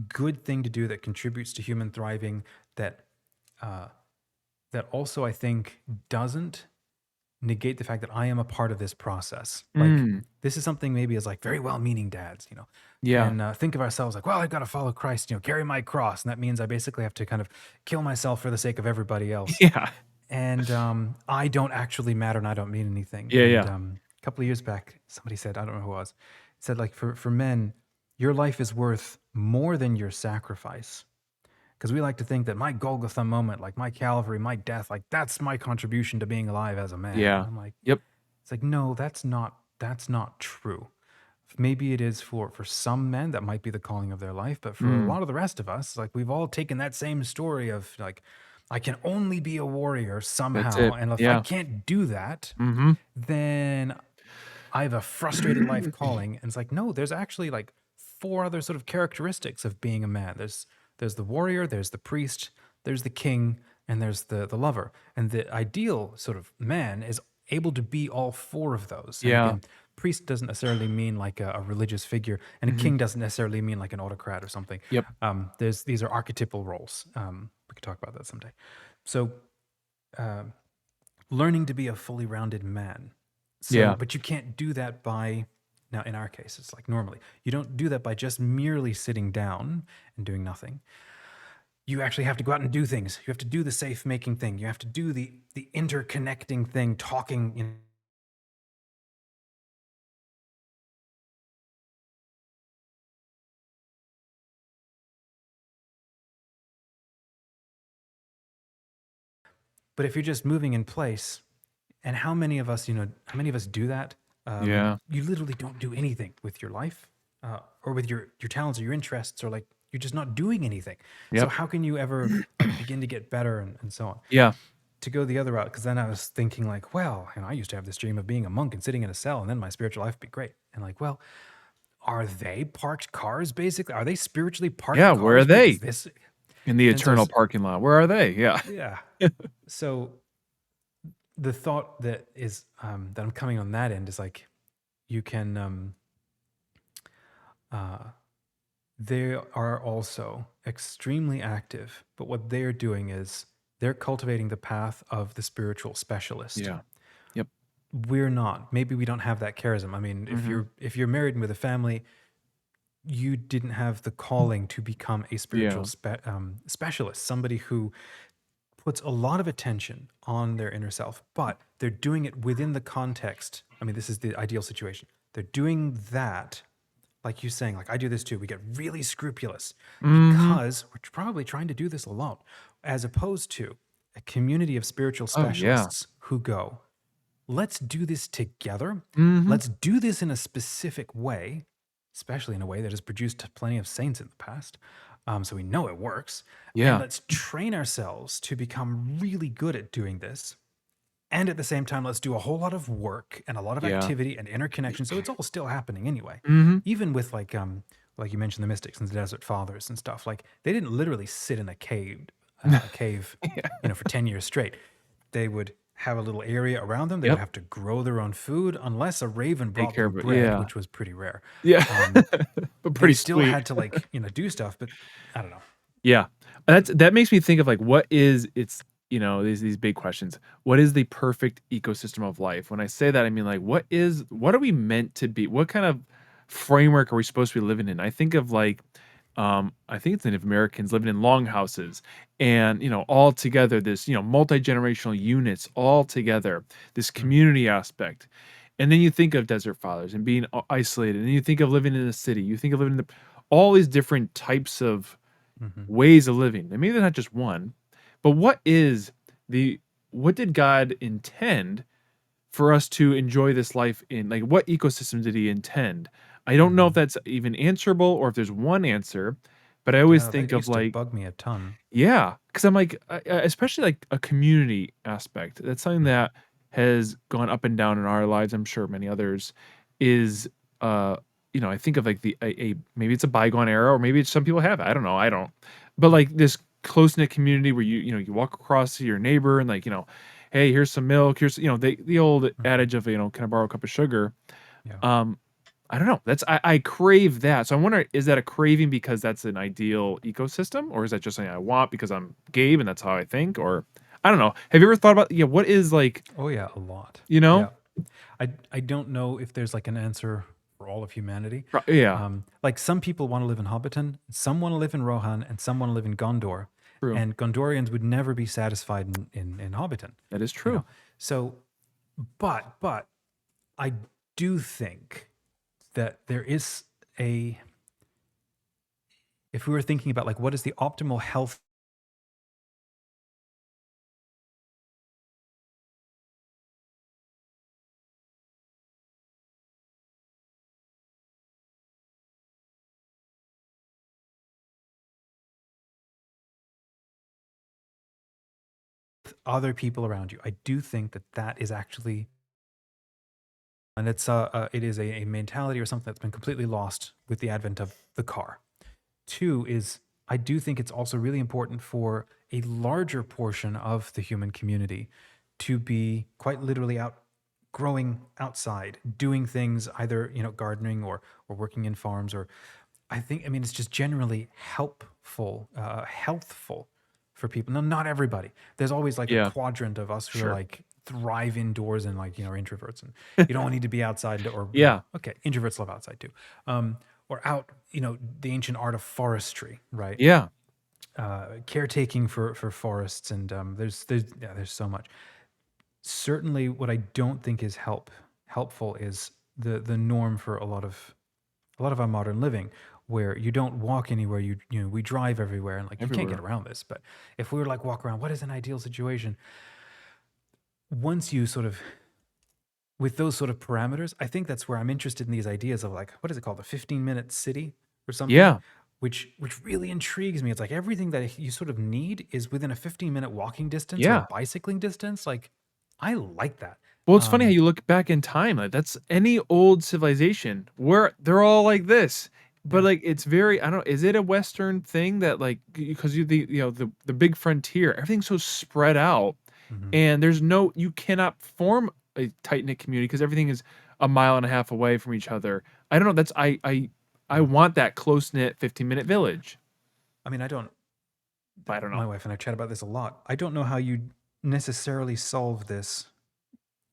good thing to do that contributes to human thriving, that uh, that also I think doesn't negate the fact that I am a part of this process. Like Mm. this is something maybe as like very well-meaning dads, Yeah. can think of ourselves like, well, I've got to follow Christ, carry my cross, and that means I basically have to kind of kill myself for the sake of everybody else. Yeah. And I don't actually matter, and I don't mean anything. Yeah, And yeah. a couple of years back, somebody said, I don't know who it was, said like for men, your life is worth more than your sacrifice, because we like to think that my Golgotha moment, like my Calvary, my death, like that's my contribution to being alive as a man. And Yeah. I'm like, Yep. it's like, no, that's not true. Maybe it is for some men, that might be the calling of their life, but for a Mm. lot of the rest of us, like we've all taken that same story of like, I can only be a warrior That's somehow, it. and if I Yeah. can't do that, Mhm. then I have a frustrated life calling. And it's like, no, there's actually like four other sort of characteristics of being a man. There's the warrior, there's the priest, there's the king, and there's the lover. And the ideal sort of man is able to be all four of those. And Yeah. again, priest doesn't necessarily mean like a religious figure, and a Mhm. king doesn't necessarily mean like an autocrat or something. Yep. These are archetypal roles. We could talk about that someday. So learning to be a fully rounded man. So, Yeah. but you can't do that by, now in our case, it's like normally, you don't do that by just merely sitting down and doing nothing. You actually have to go out and do things. You have to do the safe making thing. You have to do the interconnecting thing, talking, but if you're just moving in place, and how many of us do that? Yeah. You literally don't do anything with your life. or with your talents or your interests, or like you're just not doing anything. So Yep. how can you ever like begin to get better and so on? Yeah. To go the other route, because then I was thinking like, well, I used to have this dream of being a monk and sitting in a cell, and then my spiritual life would be great. And like, well, are they parked cars basically? Are they spiritually parked Yeah, where are cars? Because they? this, In the and so eternal parking lot. Where are they? Yeah. yeah. So the thought that is that I'm coming on that end is like you can uh, they are also extremely active, but what they're doing is they're cultivating the path of the spiritual specialist. Yeah. Yep. We're not. Maybe we don't have that charism. I mean, Mhm. if you're married and with a family, you didn't have the calling to become a spiritual Yeah. specialist, somebody who puts a lot of attention on their inner self, but they're doing it within the context. I mean, this is the ideal situation. They're doing that, like you saying, like I do this too. We get really scrupulous Mhm. because we're probably trying to do this alone, as opposed to a community of spiritual Oh, yeah. specialists who go, let's do this together. Mhm. Let's do this in a specific way, especially in a way that has produced plenty of saints in the past. So we know it works. And Yeah. let's train ourselves to become really good at doing this. And at the same time, let's do a whole lot of work and a lot of Yeah. activity and interconnection. So it's all still happening anyway. Mhm. Even with like you mentioned, the mystics and the desert fathers and stuff. Like they didn't literally sit in a cave, Yeah. for 10 years straight. They would have a little area around them. They would Yep. have to grow their own food, unless a raven Take brought care them of it. bread, Yeah. which was pretty rare. Yeah. Um, But they pretty still sweet. had to like do stuff, but I don't know. Yeah. That makes me think of, like, what is it's these big questions. What is the perfect ecosystem of life? When I say that, I mean, like, what are we meant to be? What kind of framework are we supposed to be living in? I think of, like, I think it's Native Americans living in longhouses and, all together, this, multi-generational units all together, this Mm, community aspect. And then you think of desert fathers and being isolated, and you think of living in the city. You think of living in all these different types of mhm, ways of living. And maybe they're not just one, but the what did God intend for us to enjoy this life in? Like, what ecosystem did he intend? I don't know if mhm. that's even answerable or if there's one answer, but I always Yeah, that think of, used to like, bug me a ton. yeah, because I'm like, especially like a community aspect. That's something Mhm, that has gone up and down in our lives. I'm sure many others is, uh, I think of, like, a maybe it's a bygone era, or maybe it's some people have it. I don't know. I don't, but mm, like this close knit community where you walk across to your neighbor and, like, hey, here's some milk. Here's the old mhm. adage of, can I borrow a cup of sugar? Yeah. Um, I don't know. I crave that. So I wonder, is that a craving because that's an ideal ecosystem, or is that just something I want because I'm Gabe and that's how I think? Or I don't know. Have you ever thought about, what is, like, Oh yeah, a lot. you know? Yeah. I don't know if there's like an answer for all of humanity. Yeah, Like some people want to live in Hobbiton, some want to live in Rohan, and some want to live in Gondor. true. And Gondorians would never be satisfied in Hobbiton, That is you know. true. So, but I do think that there is a if we were thinking about like what is the optimal health with other people around you, I do think that that is actually and it is a mentality or something that's been completely lost with the advent of the car. Two is I do think it's also really important for a larger portion of the human community to be quite literally out growing outside, doing things either, gardening or working in farms or I mean it's just generally helpful, healthful for people. No, not everybody. There's always like a Yeah, quadrant of us who are sure. like thrive indoors and like, are introverts and you don't need to be outside or Yeah, okay, introverts love outside too. Or out, the ancient art of forestry, right? yeah, Caretaking for forests and there's so much. Certainly what I don't think is helpful is the norm for a lot of our modern living where you don't walk anywhere, we drive everywhere and like you can't get everywhere. around this. But if we were like walk around, what is an ideal situation? Once you sort of with those sort of parameters, I think that's where I'm interested in these ideas of like, what is it called? A 15-minute city or something, Yeah. which really intrigues me. It's like everything that you sort of need is within a 15-minute walking distance or a Yeah. bicycling distance. Like, I like that. Well, it's funny how Um, you look back in time, like, that's any old civilization where they're all like this. But, yeah. like, it's very I don't is it a Western thing that, like, because the big frontier, everything's so spread out, Mhm. and you cannot form a tight-knit community because everything is a mile and a half away from each other. I don't know, that's I Yeah. want that close-knit 15-minute village, I mean, I don't, but I don't my know. wife and I chat about this a lot. I don't know how you necessarily solve this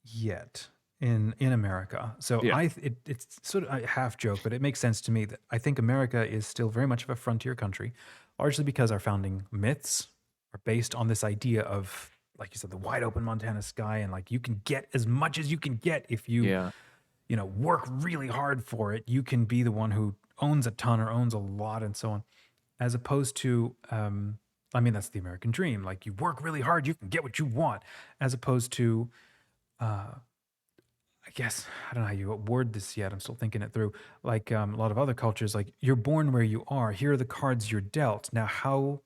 yet in America. So Yeah. it's sort of a half joke, but it makes sense to me that I think America is still very much of a frontier country, largely because our founding myths are based on this idea of, like you said, the wide open Montana sky, and like you can get as much as you can get if you Yeah. work really hard for it. You can be the one who owns a ton or owns a lot, and so on, as opposed to I mean, that's the American dream. Like you work really hard, you can get what you want, as opposed to uh, I guess I don't know how you word this yet. I'm still thinking it through. Like a lot of other cultures, like you're born where you are. Here are the cards you're dealt. Now, how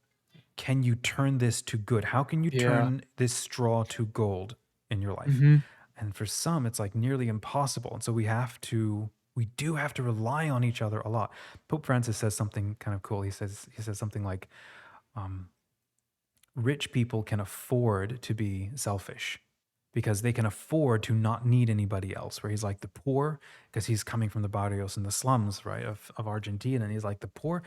can you turn this to good? How can you Yeah. turn this straw to gold in your life? Mhm. And for some, it's like nearly impossible. And so we do have to rely on each other a lot. Pope Francis says something kind of cool. He says something like, um, rich people can afford to be selfish because they can afford to not need anybody else. Where he's like the poor, because he's coming from the barrios and the slums, right, of Argentina, and he's like the poor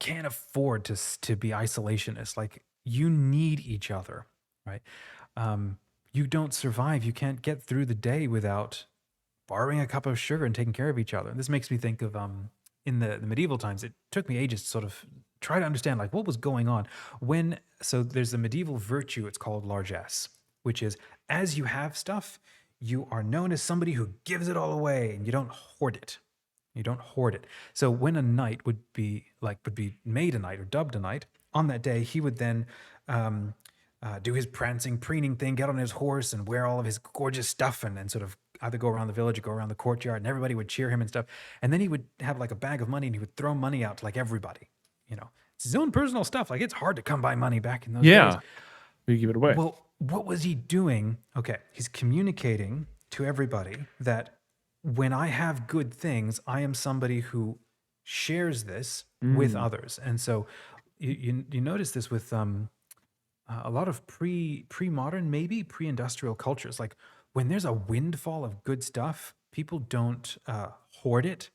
can't afford to be isolationists. Like you need each other, right? Um, you don't survive. You can't get through the day without borrowing a cup of sugar and taking care of each other. And this makes me think of in the medieval times. It took me ages to sort of try to understand like what was going on when. So there's a medieval virtue. It's called largesse, which is as you have stuff, you are known as somebody who gives it all away, and you don't hoard it. You don't hoard it. So when a knight would be made a knight or dubbed a knight on that day, he would then do his prancing, preening thing, get on his horse, and wear all of his gorgeous stuff, and sort of either go around the village or go around the courtyard, and everybody would cheer him and stuff. And then he would have like a bag of money, and he would throw money out to like everybody. It's his own personal stuff. Like it's hard to come by money back in those days. Yeah. You give it away. Well, what was he doing? Okay, he's communicating to everybody that when I have good things, I am somebody who shares this with Mm. others. And so you notice this with a lot of pre-modern, maybe pre-industrial cultures. Like when there's a windfall of good stuff, people don't hoard it.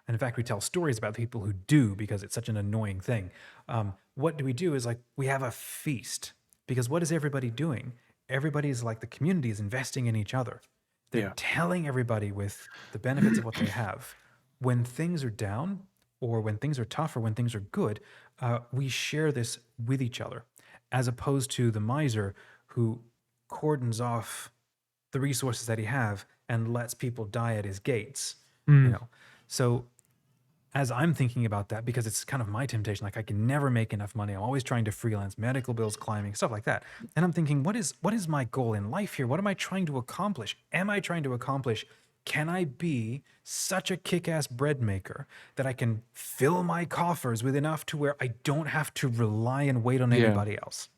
And in fact, we tell stories about people who do because it's such an annoying thing. What do we do is like we have a feast because what is everybody doing? Everybody's like the community is investing in each other. They're Yeah. telling everybody with the benefits of what they have. When things are down, or when things are tough, or when things are good, we share this with each other, as opposed to the miser who cordons off the resources that he have and lets people die at his gates. You Mm. know, so as I'm thinking about that, because it's kind of my temptation, like I can never make enough money. I'm always trying to freelance, medical bills climbing, stuff like that. And I'm thinking, what is my goal in life here? What am I trying to accomplish? Am I trying to accomplish? Can I be such a kick-ass bread maker that I can fill my coffers with enough to where I don't have to rely and wait on Yeah. anybody else?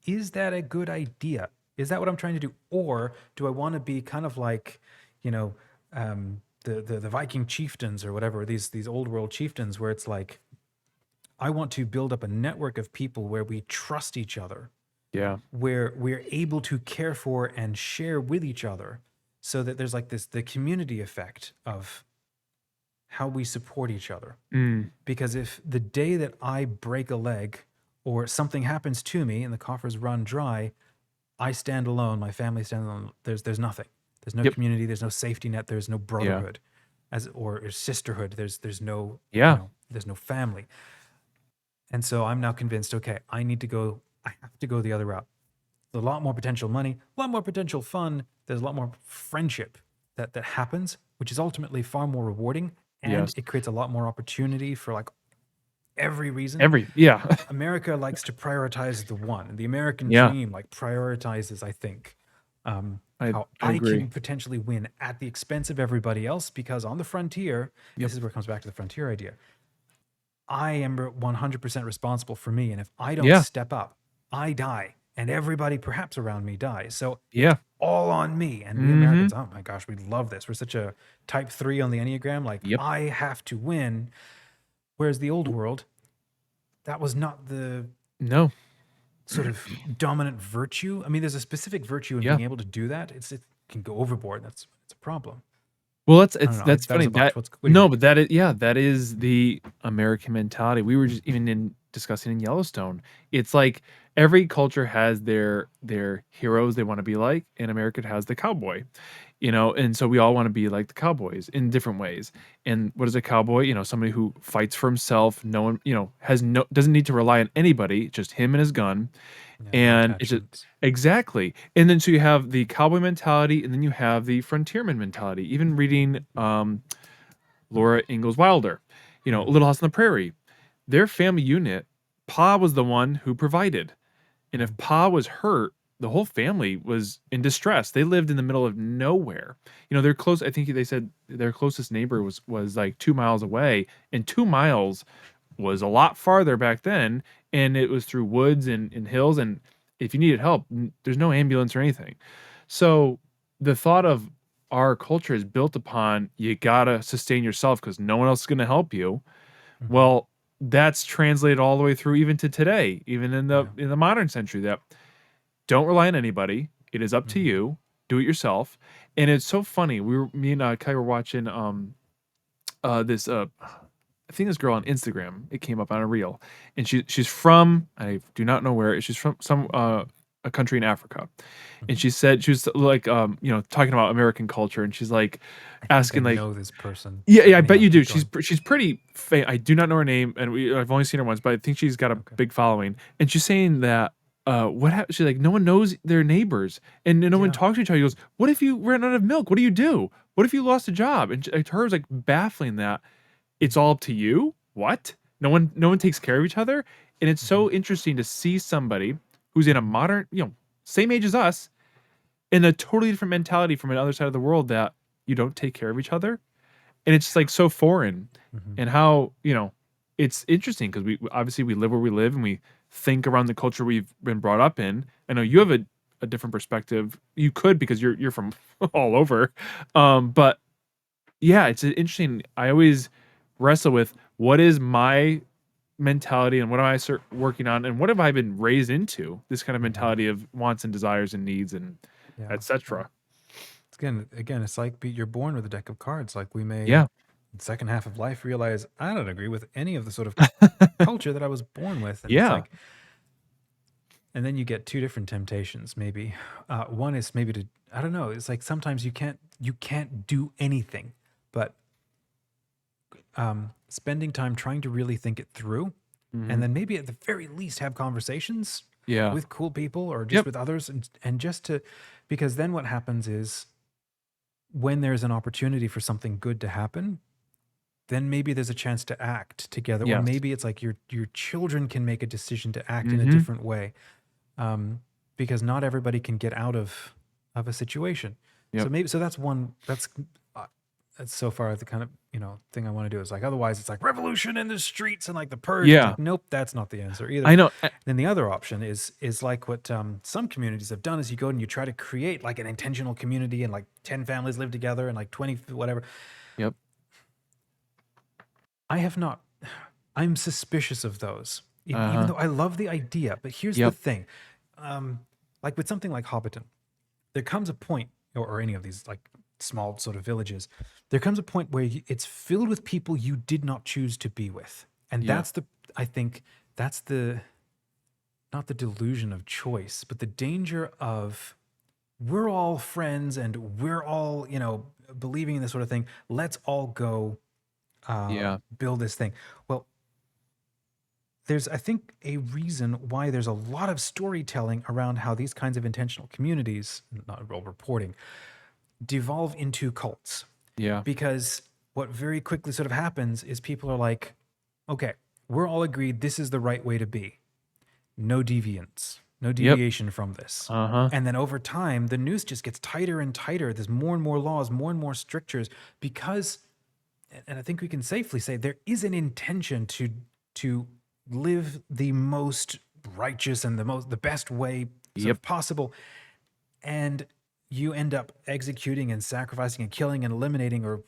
Is that a good idea? Is that what I'm trying to do? Or do I want to be kind of like, you know, the Viking chieftains or whatever, these old world chieftains, where it's like, I want to build up a network of people where we trust each other, Yeah. where we're able to care for and share with each other, so that there's like the community effect of how we support each other. Mm. Because if the day that I break a leg or something happens to me and the coffers run dry, I stand alone, my family stands alone. There's nothing. There's no Yep. community, there's no safety net, there's no Yeah. brotherhood or sisterhood. There's no, Yeah. there's no family. And so I'm now convinced, okay, I have to go the other route. There's a lot more potential money, a lot more potential fun. There's a lot more friendship that happens, which is ultimately far more rewarding, and Yes. it creates a lot more opportunity for like every reason. Yeah. America likes to prioritize the one. The American Yeah. dream like prioritizes, I think, I How I I can agree. potentially win at the expense of everybody else, because on the frontier, Yep. this is where it comes back to the frontier idea. I am 100% responsible for me. And if I don't Yeah. step up, I die. And everybody perhaps around me dies. So it's Yeah. all on me. And we Mhm. Americans, oh my gosh, we love this. We're such a type 3 on the Enneagram. Like, Yep. I have to win. Whereas the old world, that was not the No. sort of dominant virtue. I mean, there's a specific virtue in Yeah. being able to do that. It can go overboard. It's a problem. Well, I don't know. that's That was funny. a bunch. What do you No, think? but that is, yeah, that is the American mentality. We were just even in discussing in Yellowstone. It's like every culture has their heroes they want to be like, and America has the cowboy. And so we all want to be like the cowboys in different ways. And what is a cowboy? Somebody who fights for himself. No one, has no doesn't need to rely on anybody, just him and his gun. Yeah, no And it's just attachments. exactly. And then so you have the cowboy mentality, and then you have the frontierman mentality. Even reading Laura Ingalls Wilder, Mm, Little House on the Prairie, their family unit, Pa was the one who provided. And if mm, Pa was hurt, the whole family was in distress. They lived in the middle of nowhere. They're close. I think they said their closest neighbor was like 2 miles away, and 2 miles was a lot farther back then, and it was through woods and hills. And if you needed help, there's no ambulance or anything. So the thought of our culture is built upon you gotta sustain yourself because no one else is gonna help you. mhm. Well, that's translated all the way through even to today, even in the Yeah. in the modern century. That don't rely on anybody. It is up to Mhm, you. Do it yourself. And it's so funny. Me and Kai were watching this I think this girl on Instagram. It came up on a reel, and she's from, I do not know where. She's from some a country in Africa, and mhm. she said she was like talking about American culture, and she's like I think I asking like, know this person. yeah, But I bet anyhow, you do. keep going. She's pretty I do not know her name, and I've only seen her once, but I think she's got a Okay. big following. And she's saying that what happened? She's like, no one knows their neighbors, and no one Yeah. talks to each other. He goes, what if you ran out of milk? What do you do? What if you lost a job? And to her, it was like baffling that it's Mhm, all up to you. What? No one takes care of each other, and it's mhm, so interesting to see somebody who's in a mhm, modern, same age as us, in a totally different mentality from another side of the world that you don't take care of each other, and it's just like so foreign. mhm. And how it's interesting because we obviously we live where we live and we think around the culture we've been brought up in. I know you have a different perspective. You could because you're from all over, but yeah, it's interesting. I always wrestle with what is my mentality and what am I working on and what have I been raised into, this kind of Mhm. mentality of wants and desires and needs and Yeah. Yeah. etc. Again, it's like you're born with a deck of cards. Like, we may, Yeah. in the second half of life, realize I don't agree with any of the sort of culture that I was born with, and it's Yeah. like, and then you get two different temptations. Maybe one is maybe to, I don't know. It's like sometimes you can't do anything, but spending time trying to really think it through, and Hmm. then maybe at the very least have conversations Yeah. with cool people or just Yep. with others, and just to, because then what happens is when there's an opportunity for something good to happen, then maybe there's a chance to act together, or Yes. maybe it's like your children can make a decision to act in a Hmm. different way, um, because not everybody can get out of a situation. So Yep. maybe, so that's one, uh, that's so far the kind of thing I want to do, is like, otherwise it's like revolution in the streets and like the purge. It's Yeah. like, nope, that's not the answer either. I know. Then the other option is like what some communities have done, is you go and you try to create like an intentional community, and like 10 families live together and like 20 whatever. Yep. I have not. I'm suspicious of those, even Uh-huh. though I love the idea. But here's the Yep. thing: like with something like Hobbiton, there comes a point, or any of these like small sort of villages, there comes a point where it's filled with people you did not choose to be with, and Yeah. that's the. I think that's the, not the delusion of choice, but the danger of, we're all friends and we're all believing in this sort of thing. Let's all go Yeah. build this thing. Well, there's, I think, a reason why there's a lot of storytelling around how these kinds of intentional communities, not real reporting, devolve into cults. Yeah. Because what very quickly sort of happens is people are like, okay, we're all agreed this is the right way to be. No deviance. no Yep. deviation from this. Uh-huh. And then over time, the noose just gets tighter and tighter. There's more and more laws, more and more strictures, because, and I think we can safely say there is an intention to live the most righteous and the best way sort Yep. of possible. And you end up executing and sacrificing and killing and eliminating or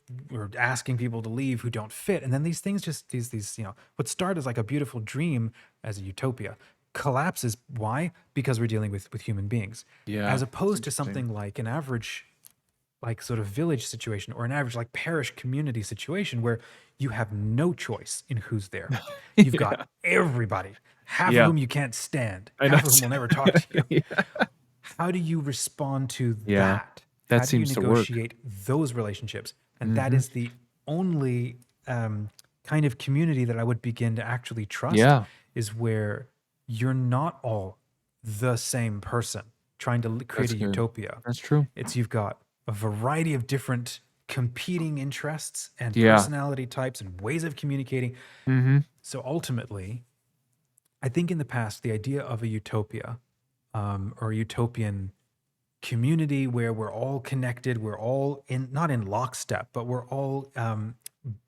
asking people to leave who don't fit. And then these things just these what start as like a beautiful dream as a utopia collapses. Why? Because we're dealing with human beings. Yeah. As That's opposed to interesting. something like an average like sort of village situation or an average like parish community situation where you have no choice in who's there. You've got Yeah. everybody, half of Yeah. whom you can't stand, I know. half of whom will never talk to you. Yeah. How do you respond to Yeah. that? That How do you seems to work. negotiate those relationships? And that Mhm. is the only kind of community that I would begin to actually trust, Yeah. is where you're not all the same person trying to create That's a good. utopia. That's true. It's you've got a variety of different competing interests and Yeah. personality types and ways of communicating. Mhm. So ultimately, I think in the past, the idea of a utopia or a utopian community where we're all connected, we're all in not in lockstep, but we're all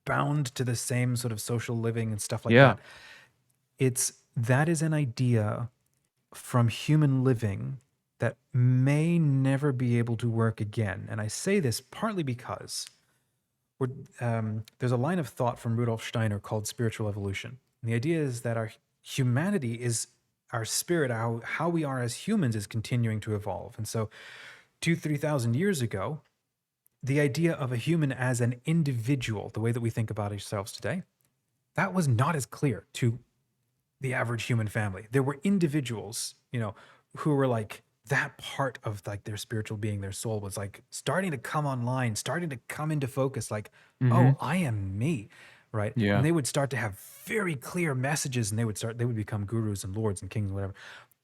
bound to the same sort of social living and stuff like Yeah. that. It's that is an idea from human living that may never be able to work again. And I say this partly because there's a line of thought from Rudolf Steiner called spiritual evolution. And the idea is that our humanity is our spirit, how we are as humans is continuing to evolve. And so 3,000 years ago, the idea of a human as an individual, the way that we think about ourselves today, that was not as clear to the average human family. There were individuals, who were like that part of like their spiritual being, their soul was like starting to come online, starting to come into focus, like, oh, Mhm. I am me, right? And Yeah. they would start to have very clear messages and they would become gurus and lords and kings and whatever.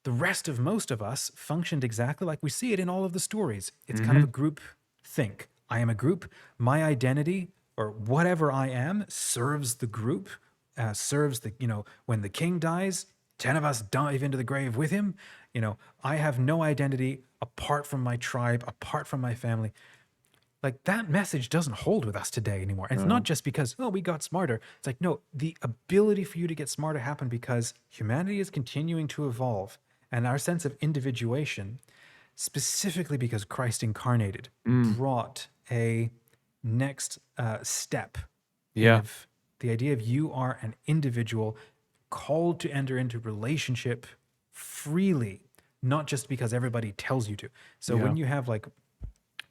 The rest of most of us functioned exactly like we see it in all of the stories. It's kind of a Mhm. group think. I am a group. My identity or whatever I am serves the group, serves when the king dies, 10 of us dive into the grave with him. I have no identity apart from my tribe, apart from my family. Like that message doesn't hold with us today anymore. And it's not No. just because, oh, we got smarter. It's like, no, the ability for you to get smarter happened because humanity is continuing to evolve. And our sense of individuation, specifically because Christ incarnated, Mm. brought a next step in Yeah. of the idea of you are an individual called to enter into relationship freely, not just because everybody tells you to. So Yeah. when you have like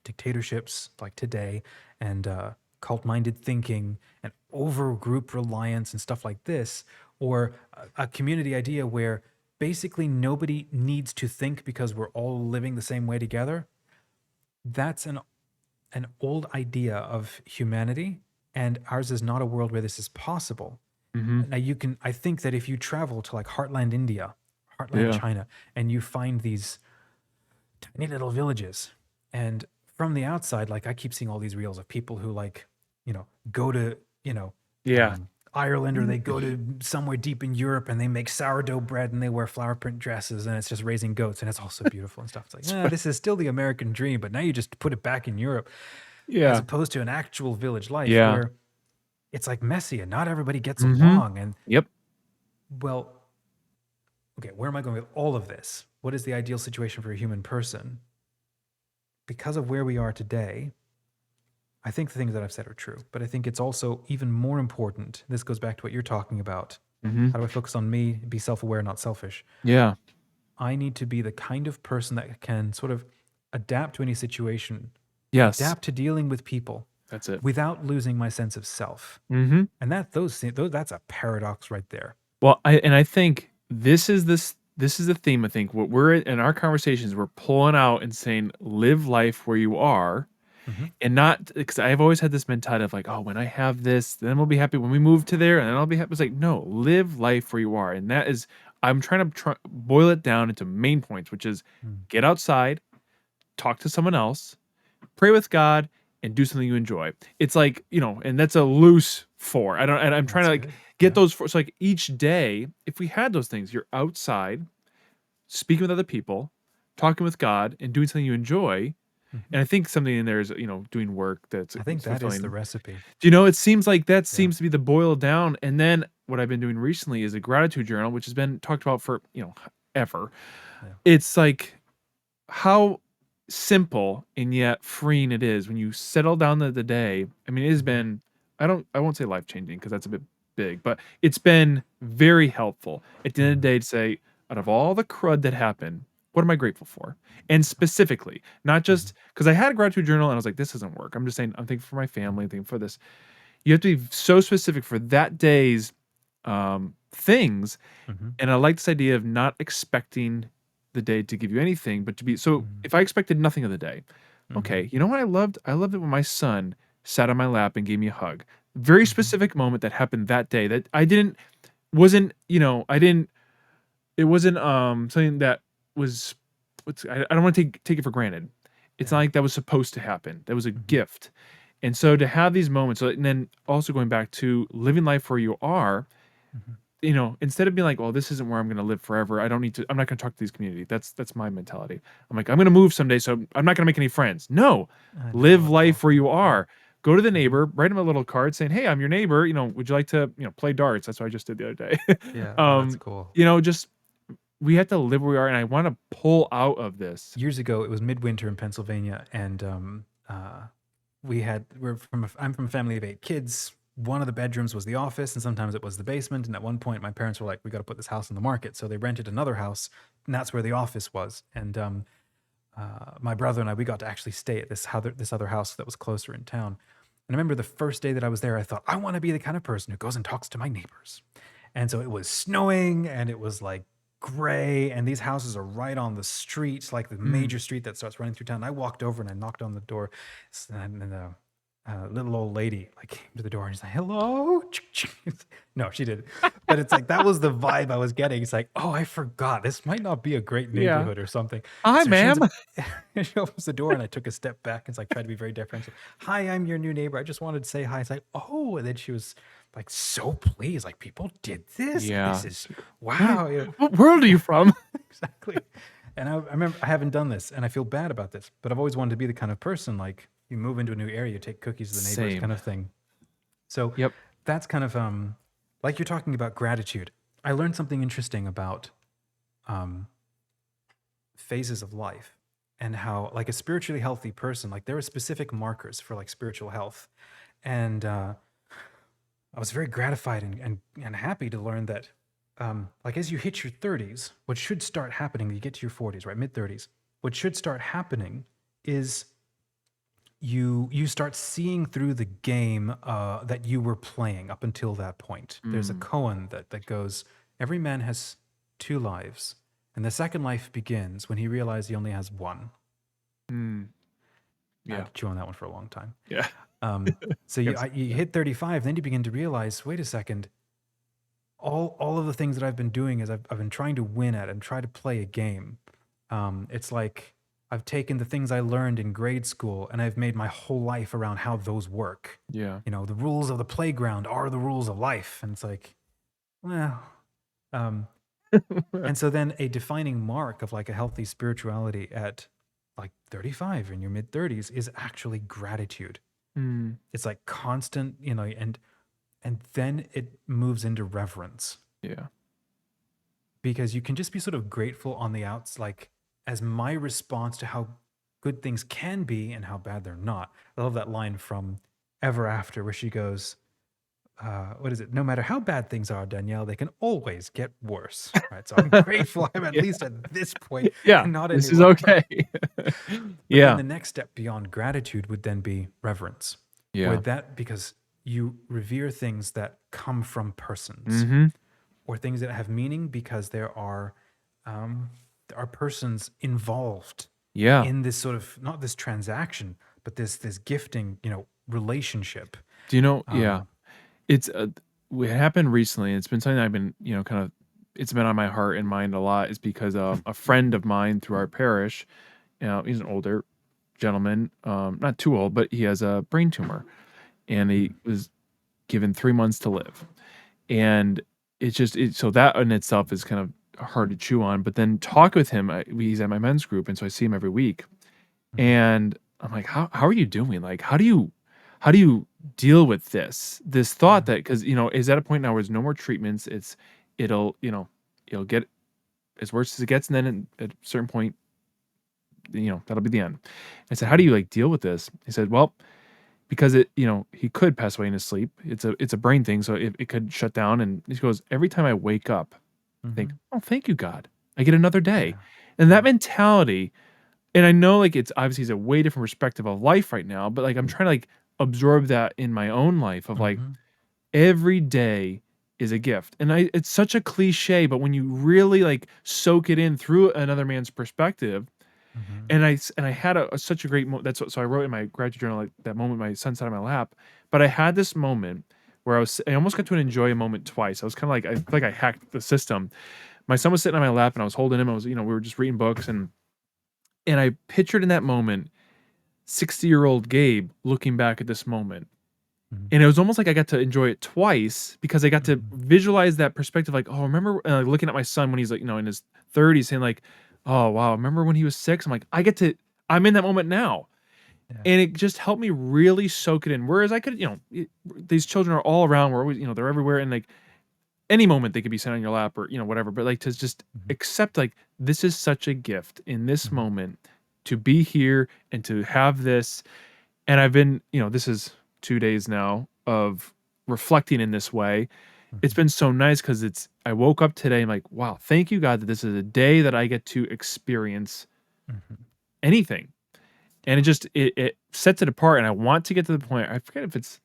dictatorships like today and cult-minded thinking and over group reliance and stuff like this, or a community idea where basically nobody needs to think because we're all living the same way together, that's an old idea of humanity, and ours is not a world where this is possible. Mhm. Now I think that if you travel to like heartland India, heartland Yeah. China, and you find these tiny little villages, and from the outside, like I keep seeing all these reels of people who like, go to, Yeah. Ireland, or they go to somewhere deep in Europe and they make sourdough bread and they wear flower print dresses and it's just raising goats and it's also beautiful and stuff. It's like, this is still the American dream, but now you just put it back in Europe, as Yeah. opposed to an actual village life Yeah. where it's like messy and not everybody gets Mhm. along. And Yep. well, okay, where am I going with all of this? What is the ideal situation for a human person? Because of where we are today, I think the things that I've said are true, but I think it's also even more important. This goes back to what you're talking about. Mhm. How do I focus on me, be self aware, not selfish? Yeah. I need to be the kind of person that can sort of adapt to any situation, Yes. adapt to dealing with people That's it. without losing my sense of self. Mhm. And that's a paradox right there. Well, I think this is the theme. I think what we're in our conversations, we're pulling out and saying, live life where you are, Hmm. and not because I've always had this mentality of like, oh, when I have this, then we'll be happy. When we move to there, and then I'll be happy. It's like, no, live life where you are, and that is, I'm trying to boil it down into main points, which is Mm. get outside, talk to someone else, pray with God, and do something you enjoy. It's like, and that's a loose four. I don't, and I'm trying That's to like good. get Yeah. those four. So like each day, if we had those things, you're outside, speaking with other people, talking with God, and doing something you enjoy. Mhm. And I think something in there is, doing work that's I think that is the fulfilling. recipe. It seems like that Yeah. seems to be the boil down. And then what I've been doing recently is a gratitude journal, which has been talked about for, ever. Yeah. It's like how simple and yet freeing it is when you settle down the day. I mean, it has Mhm. been, I won't say life changing because that's a bit big, but it's been very helpful at the end of the Mhm. day to say, out of all the crud that happened, what am I grateful for? And specifically, not Mhm. just because I had a gratitude journal and I was like, this doesn't work. I'm just saying, I'm thankful for my family, Mhm. I'm thankful for this. You have to be so specific for that day's things. Mhm. And I like this idea of not expecting the day to give you anything, but to be so Mhm. if I expected nothing of the day, Mhm. okay, you know what I loved? I loved it when my son sat on my lap and gave me a hug. Very Mhm. specific moment that happened that day that I didn't wasn't, I didn't it wasn't something that was I don't want to take it for granted. It's not Yeah. like that was supposed to happen. That was a Mhm. gift. And so to have these moments, and then also going back to living life where you are, Mhm. instead of being like, "Well, this isn't where I'm gonna live forever. I don't need to. I'm not gonna talk to these community." That's my mentality. I'm like, I'm gonna move someday, so I'm not gonna make any friends. No, I know, live it's life where awful. you Yeah. are. Go to the Mhm. neighbor, write him a little card saying, "Hey, I'm your neighbor. Would you like to, play darts?" That's what I just did the other day. Yeah. Oh, that's cool. Just we have to live where we are, and I want to pull out of this. Years ago, it was midwinter in Pennsylvania, and I'm from a family of 8 kids. One of the bedrooms was the office, and sometimes it was the basement. And at one point, my parents were like, "We got to put this house on the market," so they rented another house, and that's where the office was. And my brother and I, we got to actually stay at this other house that was closer in town. And I remember the first day that I was there, I thought, I want to be the kind of person who goes and talks to my neighbors. And so it was snowing and it was like gray, and these houses are right on the street, like the Mm, major street that starts running through town. I walked over and I knocked on the door, and little old lady like came to the door and she's like, "Hello." No, she didn't. But it's like that was the vibe I was getting. It's like, oh, I forgot. This might not be a great yeah. neighborhood or something. Hi, So she ends ma'am. up she opens the door and I took a step back and like tried to be very differential. "Hi, I'm your new neighbor. I just wanted to say hi." It's like, oh, and then she was like so pleased. Like, people did this. Yeah. This is What are, wow. what world are you from? Exactly. And I remember I haven't done this and I feel bad about this, but I've always wanted to be the kind of person like you move into a new area, you take cookies to the neighbors kind Same. of thing. So Yep. that's kind of like you're talking about gratitude. I learned something interesting about um, phases of life and how like a spiritually healthy person, like there are specific markers for like spiritual health. And I was very gratified and happy to learn that like as you hit your 30s, what should start happening, you get to your 40s, right? Mid 30s, what should start happening is you start seeing through the game that you were playing up until that point. There's a Mm, koan that goes, every man has 2 lives, and the second life begins when he realizes he only has one. mm, I had yeah. to chew on that one for a long time. Yeah. Um, so Gotta sit with you that. hit 35, then you begin to realize, wait a second, all of the things that I've been doing is I've been trying to win at and try to play a game. It's like I've taken the things I learned in grade school and I've made my whole life around how those work. Yeah. The rules of the playground are the rules of life, and it's like, well, um, and so then a defining mark of like a healthy spirituality at like 35 in your mid 30s is actually gratitude. Mm, It's like constant, and then it moves into reverence yeah. because you can just be sort of grateful on the outs, like as my response to how good things can be and how bad they're not. I love that line from Ever After where she goes, what is it? "No matter how bad things are, Danielle, they can always get worse." Right. So I'm grateful I'm at Yeah. least at this point Yeah. and not any This is lower. okay. But then Yeah. the next step beyond gratitude would then be reverence, where Yeah. that, because you revere things that come from persons Mhm. or things that have meaning because um, there are persons involved Yeah. in this sort of not this transaction, but this gifting, relationship. Do you know yeah. Um, It's, what happened recently, and it's been something I've been, kind of it's been on my heart and mind a lot is because, a friend of mine through our parish, he's an older gentleman, not too old, but he has a brain tumor, and he mm, was given 3 months to live. And so that in itself is kind of hard to chew on. But then talk with him. He's at my men's group, and so I see him every week. Mhm. And I'm like, how are you doing? Like, how do you deal with this thought Yeah. that, because is at a point now where there's no more treatments. It'll it'll get as worse as it gets, and then at a certain point, that'll be the end. I said, how do Mhm. you like deal with this? He said, well, because he could pass away in his sleep. It's a brain thing, so it could shut down. And he goes, every time I wake up, I think, Mhm. oh, thank you, God, I get another day. Yeah. And that Yeah. mentality, and I know, like, it's obviously, it's a way different perspective of life right now, but like I'm trying to like absorb that in my own life of like Mhm. every day is a gift. And it's such a cliche, but when you really like soak it in through another man's perspective, Mhm. and I had such a great so I wrote in my gratitude journal, like, that moment my son sat on my lap, but I had this moment where I almost got to enjoy a moment twice. I was kind of like, I feel like I hacked the system. My son was sitting on my lap and I was holding him. I was, we were just reading books, and I pictured in that moment 60-year-old Gabe looking back at this moment. Mhm. And it was almost like I got to enjoy it twice because I got to Mhm. visualize that perspective. Like, oh, remember, looking at my son when he's like, in his 30s, saying like, oh wow, remember when he was 6? I'm like, I'm in that moment now. Yeah. And it just helped me really soak it in. Whereas I could, these children are all around. We're always, they're everywhere. And like any moment they could be sitting on your lap or, whatever. But like to just Mhm. accept, like, this is such a gift in this Mhm. moment to be here and to have this. And I've been, this is 2 days now of reflecting in this way. It's Mhm. been so nice because I woke up today. I'm like, wow, thank you, God, that this is a day that I get to experience Mhm. anything. And it sets it apart. And I want to get to the point. I forget if it's,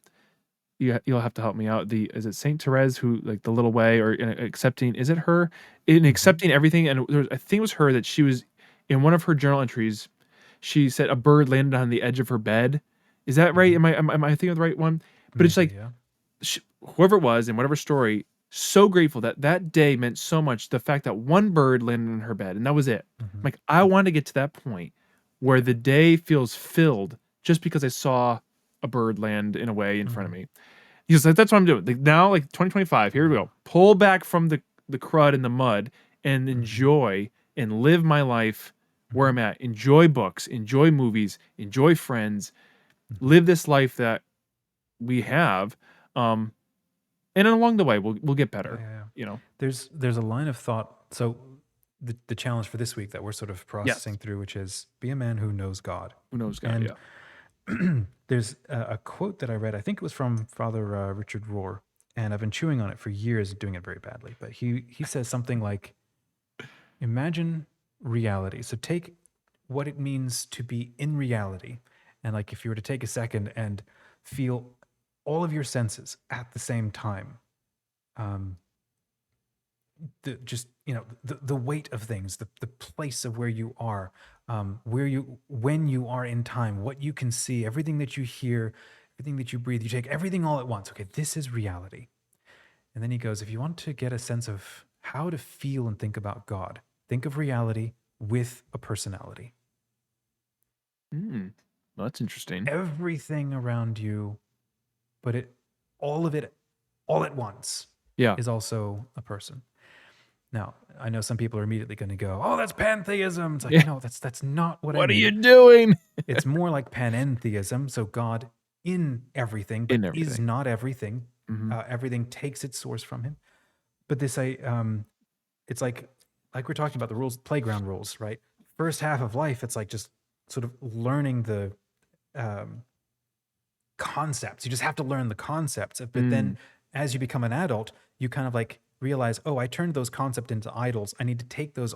you'll have to help me out. Is it Saint Therese who, like, the little way, or in accepting, is it her in Mhm. accepting everything? And I think it was her that she was in one of her journal entries. She said a bird landed on the edge of her bed. Is that right? Mhm. Am I thinking of the right one? But it's Maybe, like, yeah. whoever it was in whatever story, so grateful that that day meant so much. The fact that one bird landed in her bed and that was it. Mhm. Like, I want to get to that point where the day feels filled just because I saw a bird land in a way in front of Mhm. me. He's like, that's what I'm doing. Like, now, like 2025, here we Yeah. go. Pull back from the crud and the mud and Mhm. enjoy and live my life where Mhm. I'm at. Enjoy books, enjoy movies, enjoy friends, Mhm. live this life that we have. Um, and along the way, we'll get Yeah, better. yeah, yeah. You know. There's a line of thought. So the challenge for this week that we're sort of processing Yes. through, which is be a man who knows God. Who knows God? And Yeah. there's a quote that I read. I think it was from Father Richard Rohr, and I've been chewing on it for years, doing it very badly. But he says something like, "Imagine reality. So take what it means to be in reality, and like if you were to take a second and feel all of your senses at the same time." Um, the just the weight of things, the place of where you are, where you when you are in time, what you can see, everything that you hear, everything that you breathe, you take everything all at once. Okay, this is reality. And then he goes, if you want to get a sense of how to feel and think about God, think of reality with a personality. Mm, well, that's interesting. Everything around you, but all of it all at once Yeah. is also a person. Now, I know some people are immediately going to go, "Oh, that's pantheism." It's like, Yeah. no, that's not what I What are you mean. doing? It's more like panentheism, so God in everything, but In is everything. not everything. Hmm. Everything takes its source from Him. But it's like we're talking about the rules, playground rules, right? First half of life, it's like just sort of learning the um, concepts. You just have to learn the concepts. But then Mm, as you become an adult, you kind of like realize, oh, I turned those concepts into idols. I need to take those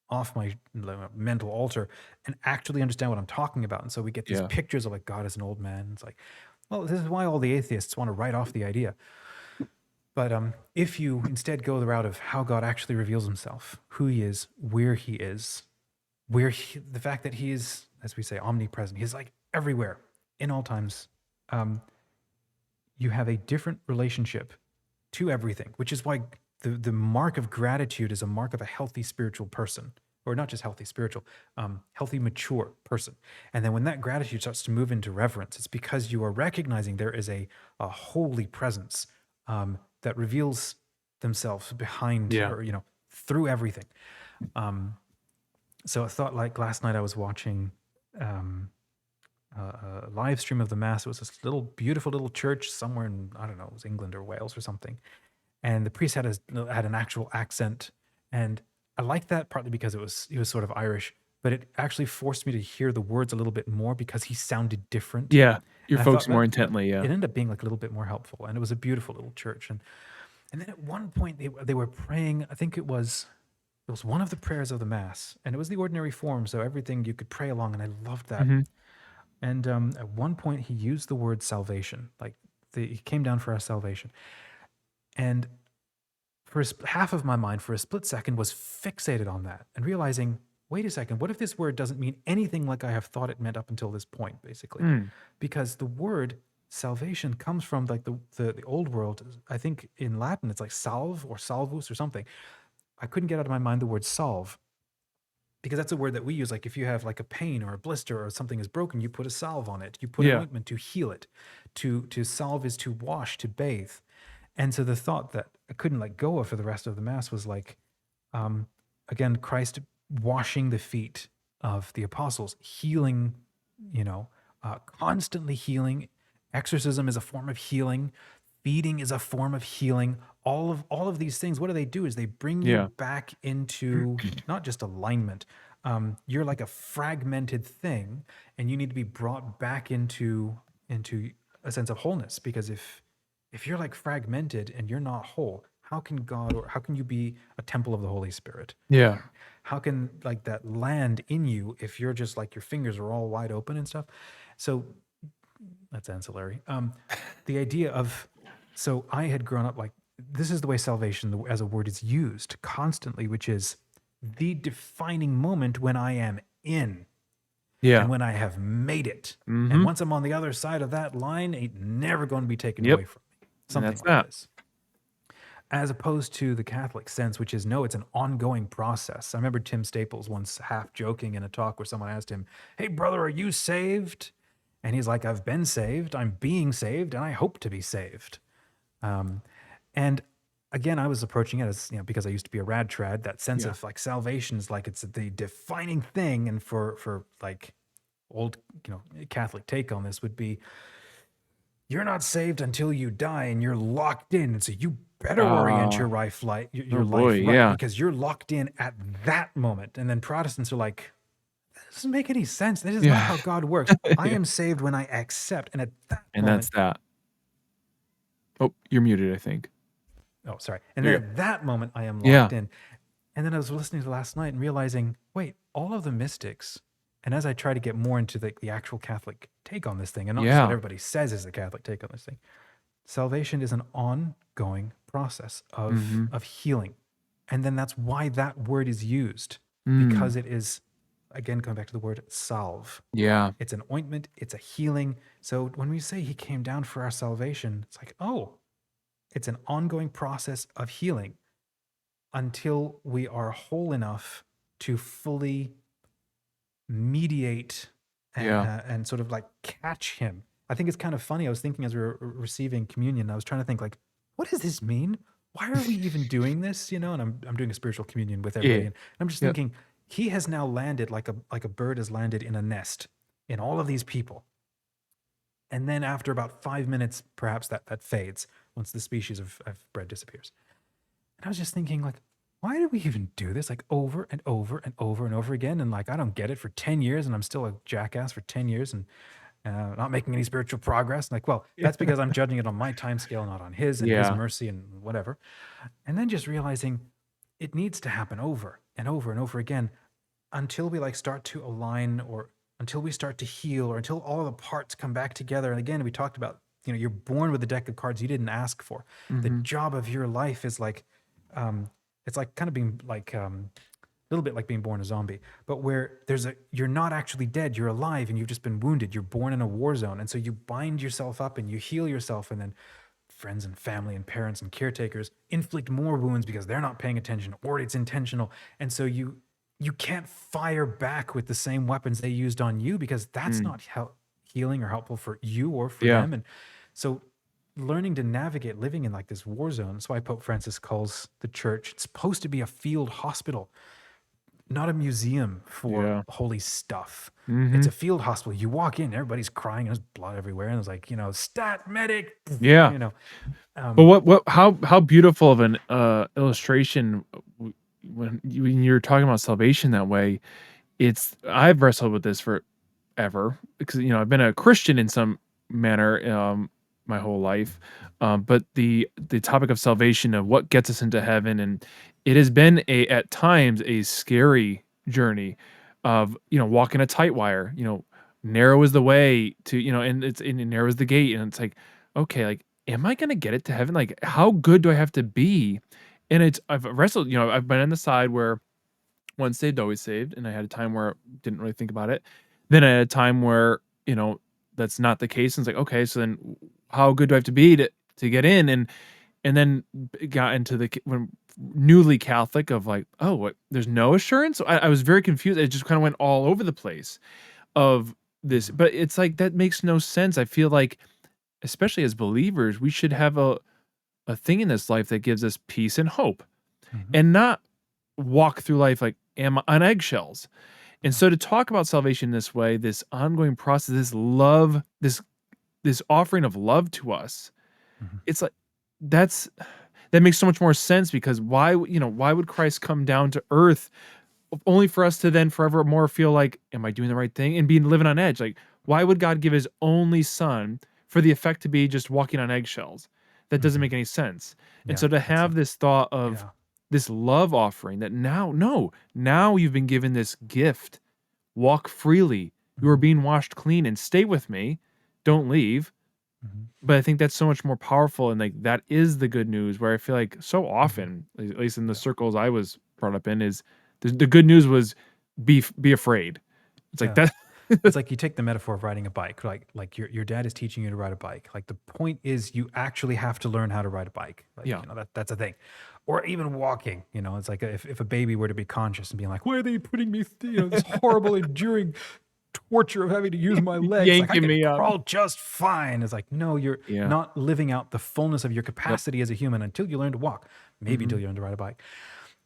off my mental altar and actually understand what I'm talking about. And so we get these yeah. pictures of like God as an old man. It's like, well, this is why all the atheists want to write off the idea. But if you instead go the route of how God actually reveals himself, who he is, the fact that he is, as we say, omnipresent, he's like everywhere in all times. Um, you have a different relationship to everything, which is why the mark of gratitude is a mark of a healthy spiritual person, or not just healthy spiritual, healthy mature person. And then when that gratitude starts to move into reverence, it's because you are recognizing there is a holy presence that reveals themselves behind, Yeah. or through everything. Um, so I thought, like last night I was watching um, a live stream of the mass. It was this little beautiful little church somewhere in, I don't know, it was England or Wales or something, and the priest had an actual accent, and I liked that partly because he was sort of Irish, but it actually forced me to hear the words a little bit more because he sounded different, Yeah, you're and I thought focused more that intently, yeah. it ended up being like a little bit more helpful, and it was a beautiful little church, and then at one point they were praying. I think it was one of the prayers of the mass, and it was the ordinary form, so everything you could pray along, and I loved that. Mhm. And at one point, he used the word salvation, like he came down for our salvation. And for half of my mind, for a split second, was fixated on that and realizing, wait a second, what if this word doesn't mean anything like I have thought it meant up until this point, basically? Mm. Because the word salvation comes from like the old world. I think in Latin, it's like salve or salvus or something. I couldn't get out of my mind the word salve because that's a word that we use. Like if you have like a pain or a blister or something is broken, you put a salve on it. You put an Yeah. ointment to heal it. To salve is to wash, to bathe. And so the thought that I couldn't let go of for the rest of the mass was like, um, again, Christ washing the feet of the apostles, healing, constantly healing. Exorcism is a form of healing. Feeding is a form of healing. All of these things, what do they do? Is they bring you Yeah. back into not just alignment. You're like a fragmented thing, and you need to be brought back into a sense of wholeness. Because if you're like fragmented and you're not whole, how can God or how can you be a temple of the Holy Spirit? Yeah. How can like that land in you if you're just like your fingers are all wide open and stuff? So that's ancillary. The idea of, so I had grown up like, this is the way salvation as a word is used constantly, which is the defining moment when I am in Yeah. and when I have made it. And Mhm. once I'm on the other side of that line, ain't never going to be taken Yep. away from me. And Something that's like that. this. As opposed to the Catholic sense, which is no, it's an ongoing process. I remember Tim Staples once half joking in a talk where someone asked him, "Hey, brother, are you saved?" And he's like, "I've been saved, I'm being saved, and I hope to be saved." Um, and again, I was approaching it as, because I used to be a rad trad, that sense Yeah. of like salvation is like it's the defining thing. And for like old, Catholic take on this would be, you're not saved until you die and you're locked in. And so you better orient Ah, your oh your boy, life right yeah. because you're locked in at that moment. And then Protestants are like, that doesn't make any sense. This is not Yeah. how God works. I Yeah. am saved when I accept. And at that And that's moment, that. Oh, you're muted, I think. oh, sorry. And There then you go. at that moment, I am Yeah. locked in. And then I was listening to last night and realizing, wait, all of the mystics, and as I try to get more into the actual Catholic take on this thing, and not just what Yeah. everybody says is the Catholic take on this thing, salvation is an ongoing process Mhm. of healing. And then that's why that word is used, Mm. because it is, again, going back to the word salve. Yeah. It's an ointment, it's a healing. So when we say he came down for our salvation, it's like, oh, it's an ongoing process of healing until we are whole enough to fully mediate Yeah. and sort of like catch him. I think it's kind of funny. I was thinking as we were receiving communion, I was trying to think like, what does this mean? Why are we even doing this? And I'm doing a spiritual communion with everybody, Yeah. and I'm just Yep. thinking, he has now landed like a bird has landed in a nest in all of these people, and then after about 5 minutes, perhaps that fades once the species of bread disappears. And I was just thinking, like, why do we even do this like over and over and over and over again? And like, I don't get it for 10 years and I'm still a jackass for 10 years and not making any spiritual progress. Like, well, that's because I'm judging it on my time scale, not on his and his Yeah. mercy and whatever. And then just realizing it needs to happen over and over and over again until we like start to align or until we start to heal or until all the parts come back together. And again, we talked about, you're born with a deck of cards you didn't ask for. The Mhm. job of your life is like, it's like kind of being like a little bit like being born a zombie, but where you're not actually dead, you're alive and you've just been wounded. You're born in a war zone. And so you bind yourself up and you heal yourself, and then friends and family and parents and caretakers inflict more wounds because they're not paying attention or it's intentional. And so you can't fire back with the same weapons they used on you because that's Mm. not healing or helpful for you or for Yeah. them. And so learning to navigate living in like this war zone. That's why Pope Francis calls the church, it's supposed to be a field hospital, not a museum for Yeah. holy stuff. It's Mhm. a field hospital. You walk in, everybody's crying, and there's blood everywhere, and it's like, stat medic, Yeah. you know. But Um, how beautiful of an, illustration when you're talking about salvation that way. I've wrestled with this forever because, I've been a Christian in some manner, my whole life, but the topic of salvation, of what gets us into heaven, and it has been at times, a scary journey of, walking a tight wire, narrow is the way to, and narrow is the gate, and it's like, "Okay, like, am I gonna get it to heaven? Like, how good do I have to be?" And I've wrestled, I've been on the side where once saved, always saved, and I had a time where I didn't really think about it. Then I had a time where, that's not the case, and it's like, "Okay, so then how good do I have to be to get in?" And then got into when newly Catholic of like, "Oh, what? There's no assurance?" I was very confused. It just kinda went all over the place of this, mhm, but it's like, that makes no sense. I feel like, especially as believers, we should have a thing in this life that gives us peace and hope, mhm, and not walk through life like am on eggshells. And yeah, so to talk about salvation this way, this ongoing process, this love, this offering of love to us, mhm, it's like that's that makes so much more sense, because why would Christ come down to earth only for us to then forevermore feel like, am I doing the right thing, and being living on edge? Like, why would God give his only son for the effect to be just walking on eggshells? That doesn't mhm, make any sense. And yeah. so to That's have this thought of yeah, this love offering, that now, no, now you've been given this gift. Walk freely. You are mhm, being washed clean, and stay with me. Don't leave. mhm, But I think that's so much more powerful, and like that is the good news, where I feel like so mhm, often, at least in the yeah. circles I was brought up in, is the good news was be afraid. It's like Yeah. that. It's like you take the metaphor of riding a bike, like your dad is teaching you to ride a bike. Like the point is you actually have to learn how to ride a bike. Like, Yeah. that's a thing. Or even walking, it's like if a baby were to be conscious and being like, why are they putting me, this horrible enduring torture of having to use my legs? Like I Yanking can me up. crawl just fine. It's like, no, you're Yeah. not living out the fullness of your Yep. capacity as a human until you learn to walk, maybe until Mhm. you learn to ride a bike.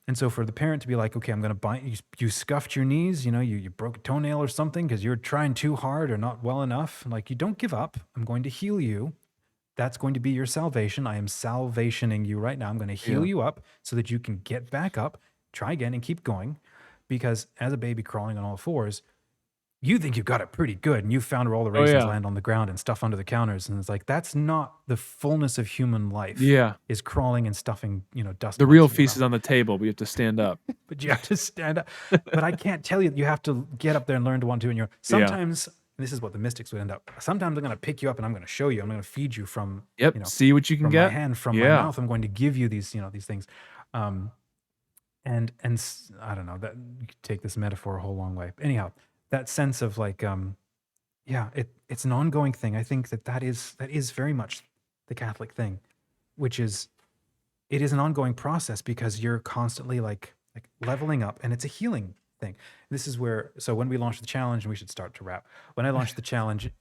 And so for the parent to be like, okay, I'm going to buy you, you scuffed your knees, you broke a toenail or something because you're trying too hard or not well enough. Like, you don't give up. I'm going to heal you. That's going to be your salvation. I am salvationing you right now. I'm going to heal Yeah. you up so that you can get back up, try again, and keep going. Because as a baby crawling on all fours, you think you've got it pretty good and you found where all the Oh, raisins yeah. land on the ground and stuff under the counters. And it's like, that's not the fullness of human life, Yeah. is crawling and stuffing, dust The mites real in your feast mouth. is on the table, but you have to stand up. But you have to stand up. But I can't tell you that you have to get up there and learn to want to. And Yeah. sometimes, and this is what the mystics would end up. Sometimes I'm going to pick you up and I'm going to show you. I'm going to feed you Yep. See what you can from my get. hand, from my Yeah. mouth. I'm going to give you these things. Um, I don't know that you could take this metaphor a whole long way. Anyhow, that sense of like, yeah, it's an ongoing thing. I think that is very much the Catholic thing, which is it is an ongoing process because you're constantly like leveling up, and it's a healing thing. This is where, so when we launched the challenge, and we should start to wrap. When I launched the challenge,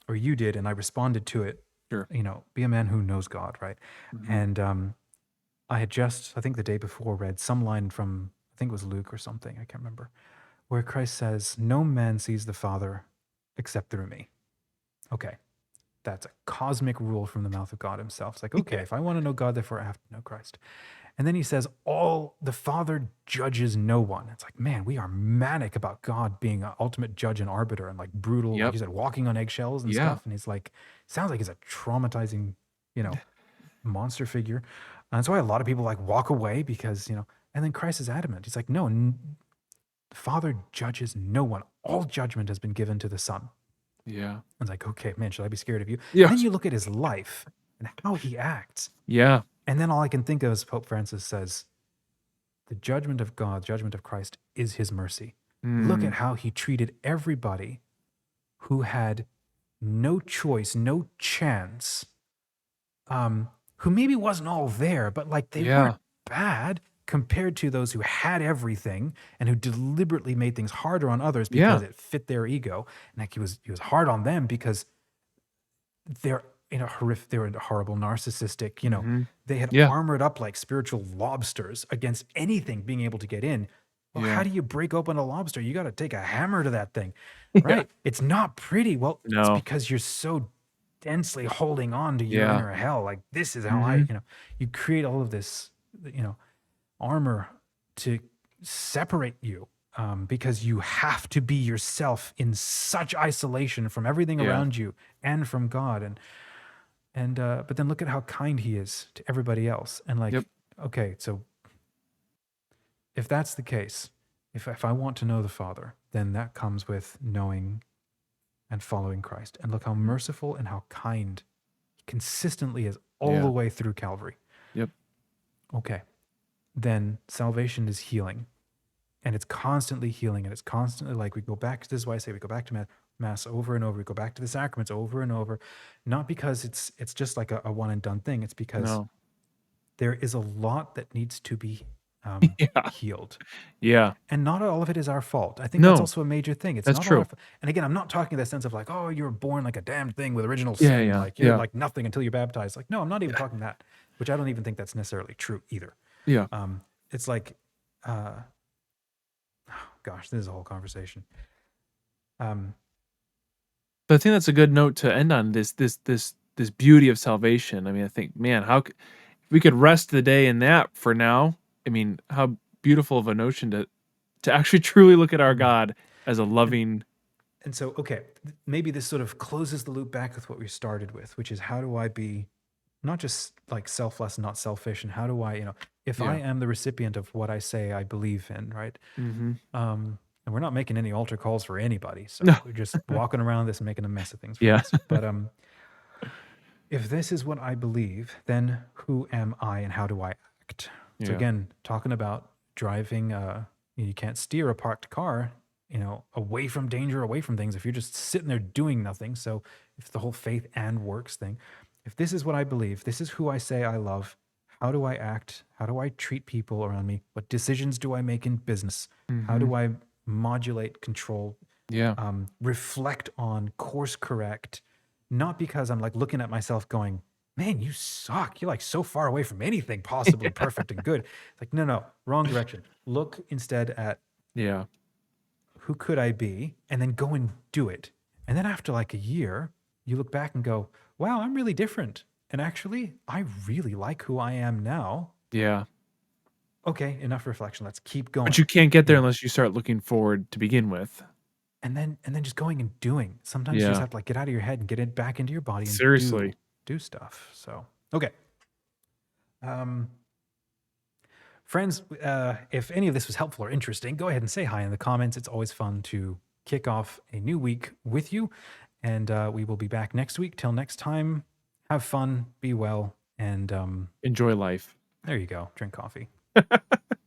or you did, and I responded to it, Sure. be a man who knows God, right? Mhm. And I had just, I think the day before, read some line from, I think it was Luke or something, I can't remember, where Christ says, "No man sees the Father except through me." Okay, that's a cosmic rule from the mouth of God himself. It's like, okay, Yeah. if I want to know God, therefore I have to know Christ. And then he says, all the Father judges no one. It's like, man, we are manic about God being an ultimate judge and arbiter and like brutal, like Yep. you said, walking on eggshells and Yeah. stuff. And he's like, sounds like he's a traumatizing, you know, monster figure. And that's why a lot of people like walk away because, and then Christ is adamant. He's like, no, the Father judges no one. All judgment has been given to the Son. Yeah. And it's like, okay, man, should I be scared of you? And Yeah. then you look at his life and how he acts. Yeah. And then all I can think of is Pope Francis says, the judgment of God, judgment of Christ is his mercy. Look at Mm. how he treated everybody who had no choice, no chance, who maybe wasn't all there, but like they weren't Yeah. bad compared to those who had everything and who deliberately made things harder on others because Yeah. it fit their ego. And like he was hard on them because they're horrific. They were horrible, narcissistic. Mhm. They had Yeah. armored up like spiritual lobsters against anything being able to get in. Well, how Yeah. do you break open a lobster? You got to take a hammer to that thing, Yeah. right? It's not pretty. Well, it's No. because you're so densely holding on to your Yeah. inner hell. Like this is how Mhm. you create all of this, armor to separate you, because you have to be yourself in such isolation from everything Yeah. around you and from God. But then look at how kind he is to everybody else. And Yep. like, okay, so if that's the case, if I want to know the Father, then that comes with knowing and following Christ. And look how Mm. merciful and how kind he consistently is all Yeah. the way through Calvary. Yep. Okay, then salvation is healing, and it's constantly healing, and it's constantly like we go back. This is why I say we go back to mass over and over. We go back to the sacraments over and over, not because it's just like a one and done thing. It's because No. there is a lot that needs to be Yeah. healed. Yeah. And not all of it is our fault. I think that's No. also a major thing. It's That's not all our true. fault. And again, I'm not talking in the sense of like, oh, you were born like a damned thing with original Yeah, sin. yeah, Like you're yeah. like nothing until you're baptized. Like, no, I'm not even Yeah. talking that, which I don't even think that's necessarily true either. Yeah. It's like, gosh, this is a whole conversation. But I think that's a good note to end on this beauty of salvation. I mean, I think, man, if we could rest the day in that for now, I mean, how beautiful of a notion to actually truly look at our God as a loving. And so, okay, maybe this sort of closes the loop back with what we started with, which is how do I be not just like selfless and not selfish, and how do I, if I Yeah. am the recipient of what I say I believe in, right? Mhm. And we're not making any altar calls for anybody, so No. we're just walking around this and making a mess of things, Yeah. friends. But if this is what I believe, then who am I and how do I act? So Yeah. again, talking about driving, you can't steer a parked car, away from danger, away from things if you're just sitting there doing nothing. So if the whole faith and works thing, if this is what I believe, this is who I say I love, how do I act? How do I treat people around me? What decisions do I make in business? How Mhm. do I modulate, control, Yeah. reflect on, course correct? Not because I'm like looking at myself going, man, you suck. You're like so far away from anything possibly perfect and good. It's like, no, no, wrong direction. Look instead at Yeah. who could I be, and then go and do it. And then after like a year, you look back and go, wow, I'm really different. And actually, I really like who I am now. Yeah. Okay, enough reflection. Let's keep But going. you can't get You there know, unless you start looking forward to begin with. and then just going and doing. Sometimes you just Yeah. have to like get out of your head and get it back into your body and Seriously. do stuff. So okay. Um Friends, if any of this was helpful or interesting, go ahead and say hi in the comments. It's always fun to kick off a new week with you. And we will be back next week. Till next time, have fun, be well, and Enjoy life. there you go. Drink coffee.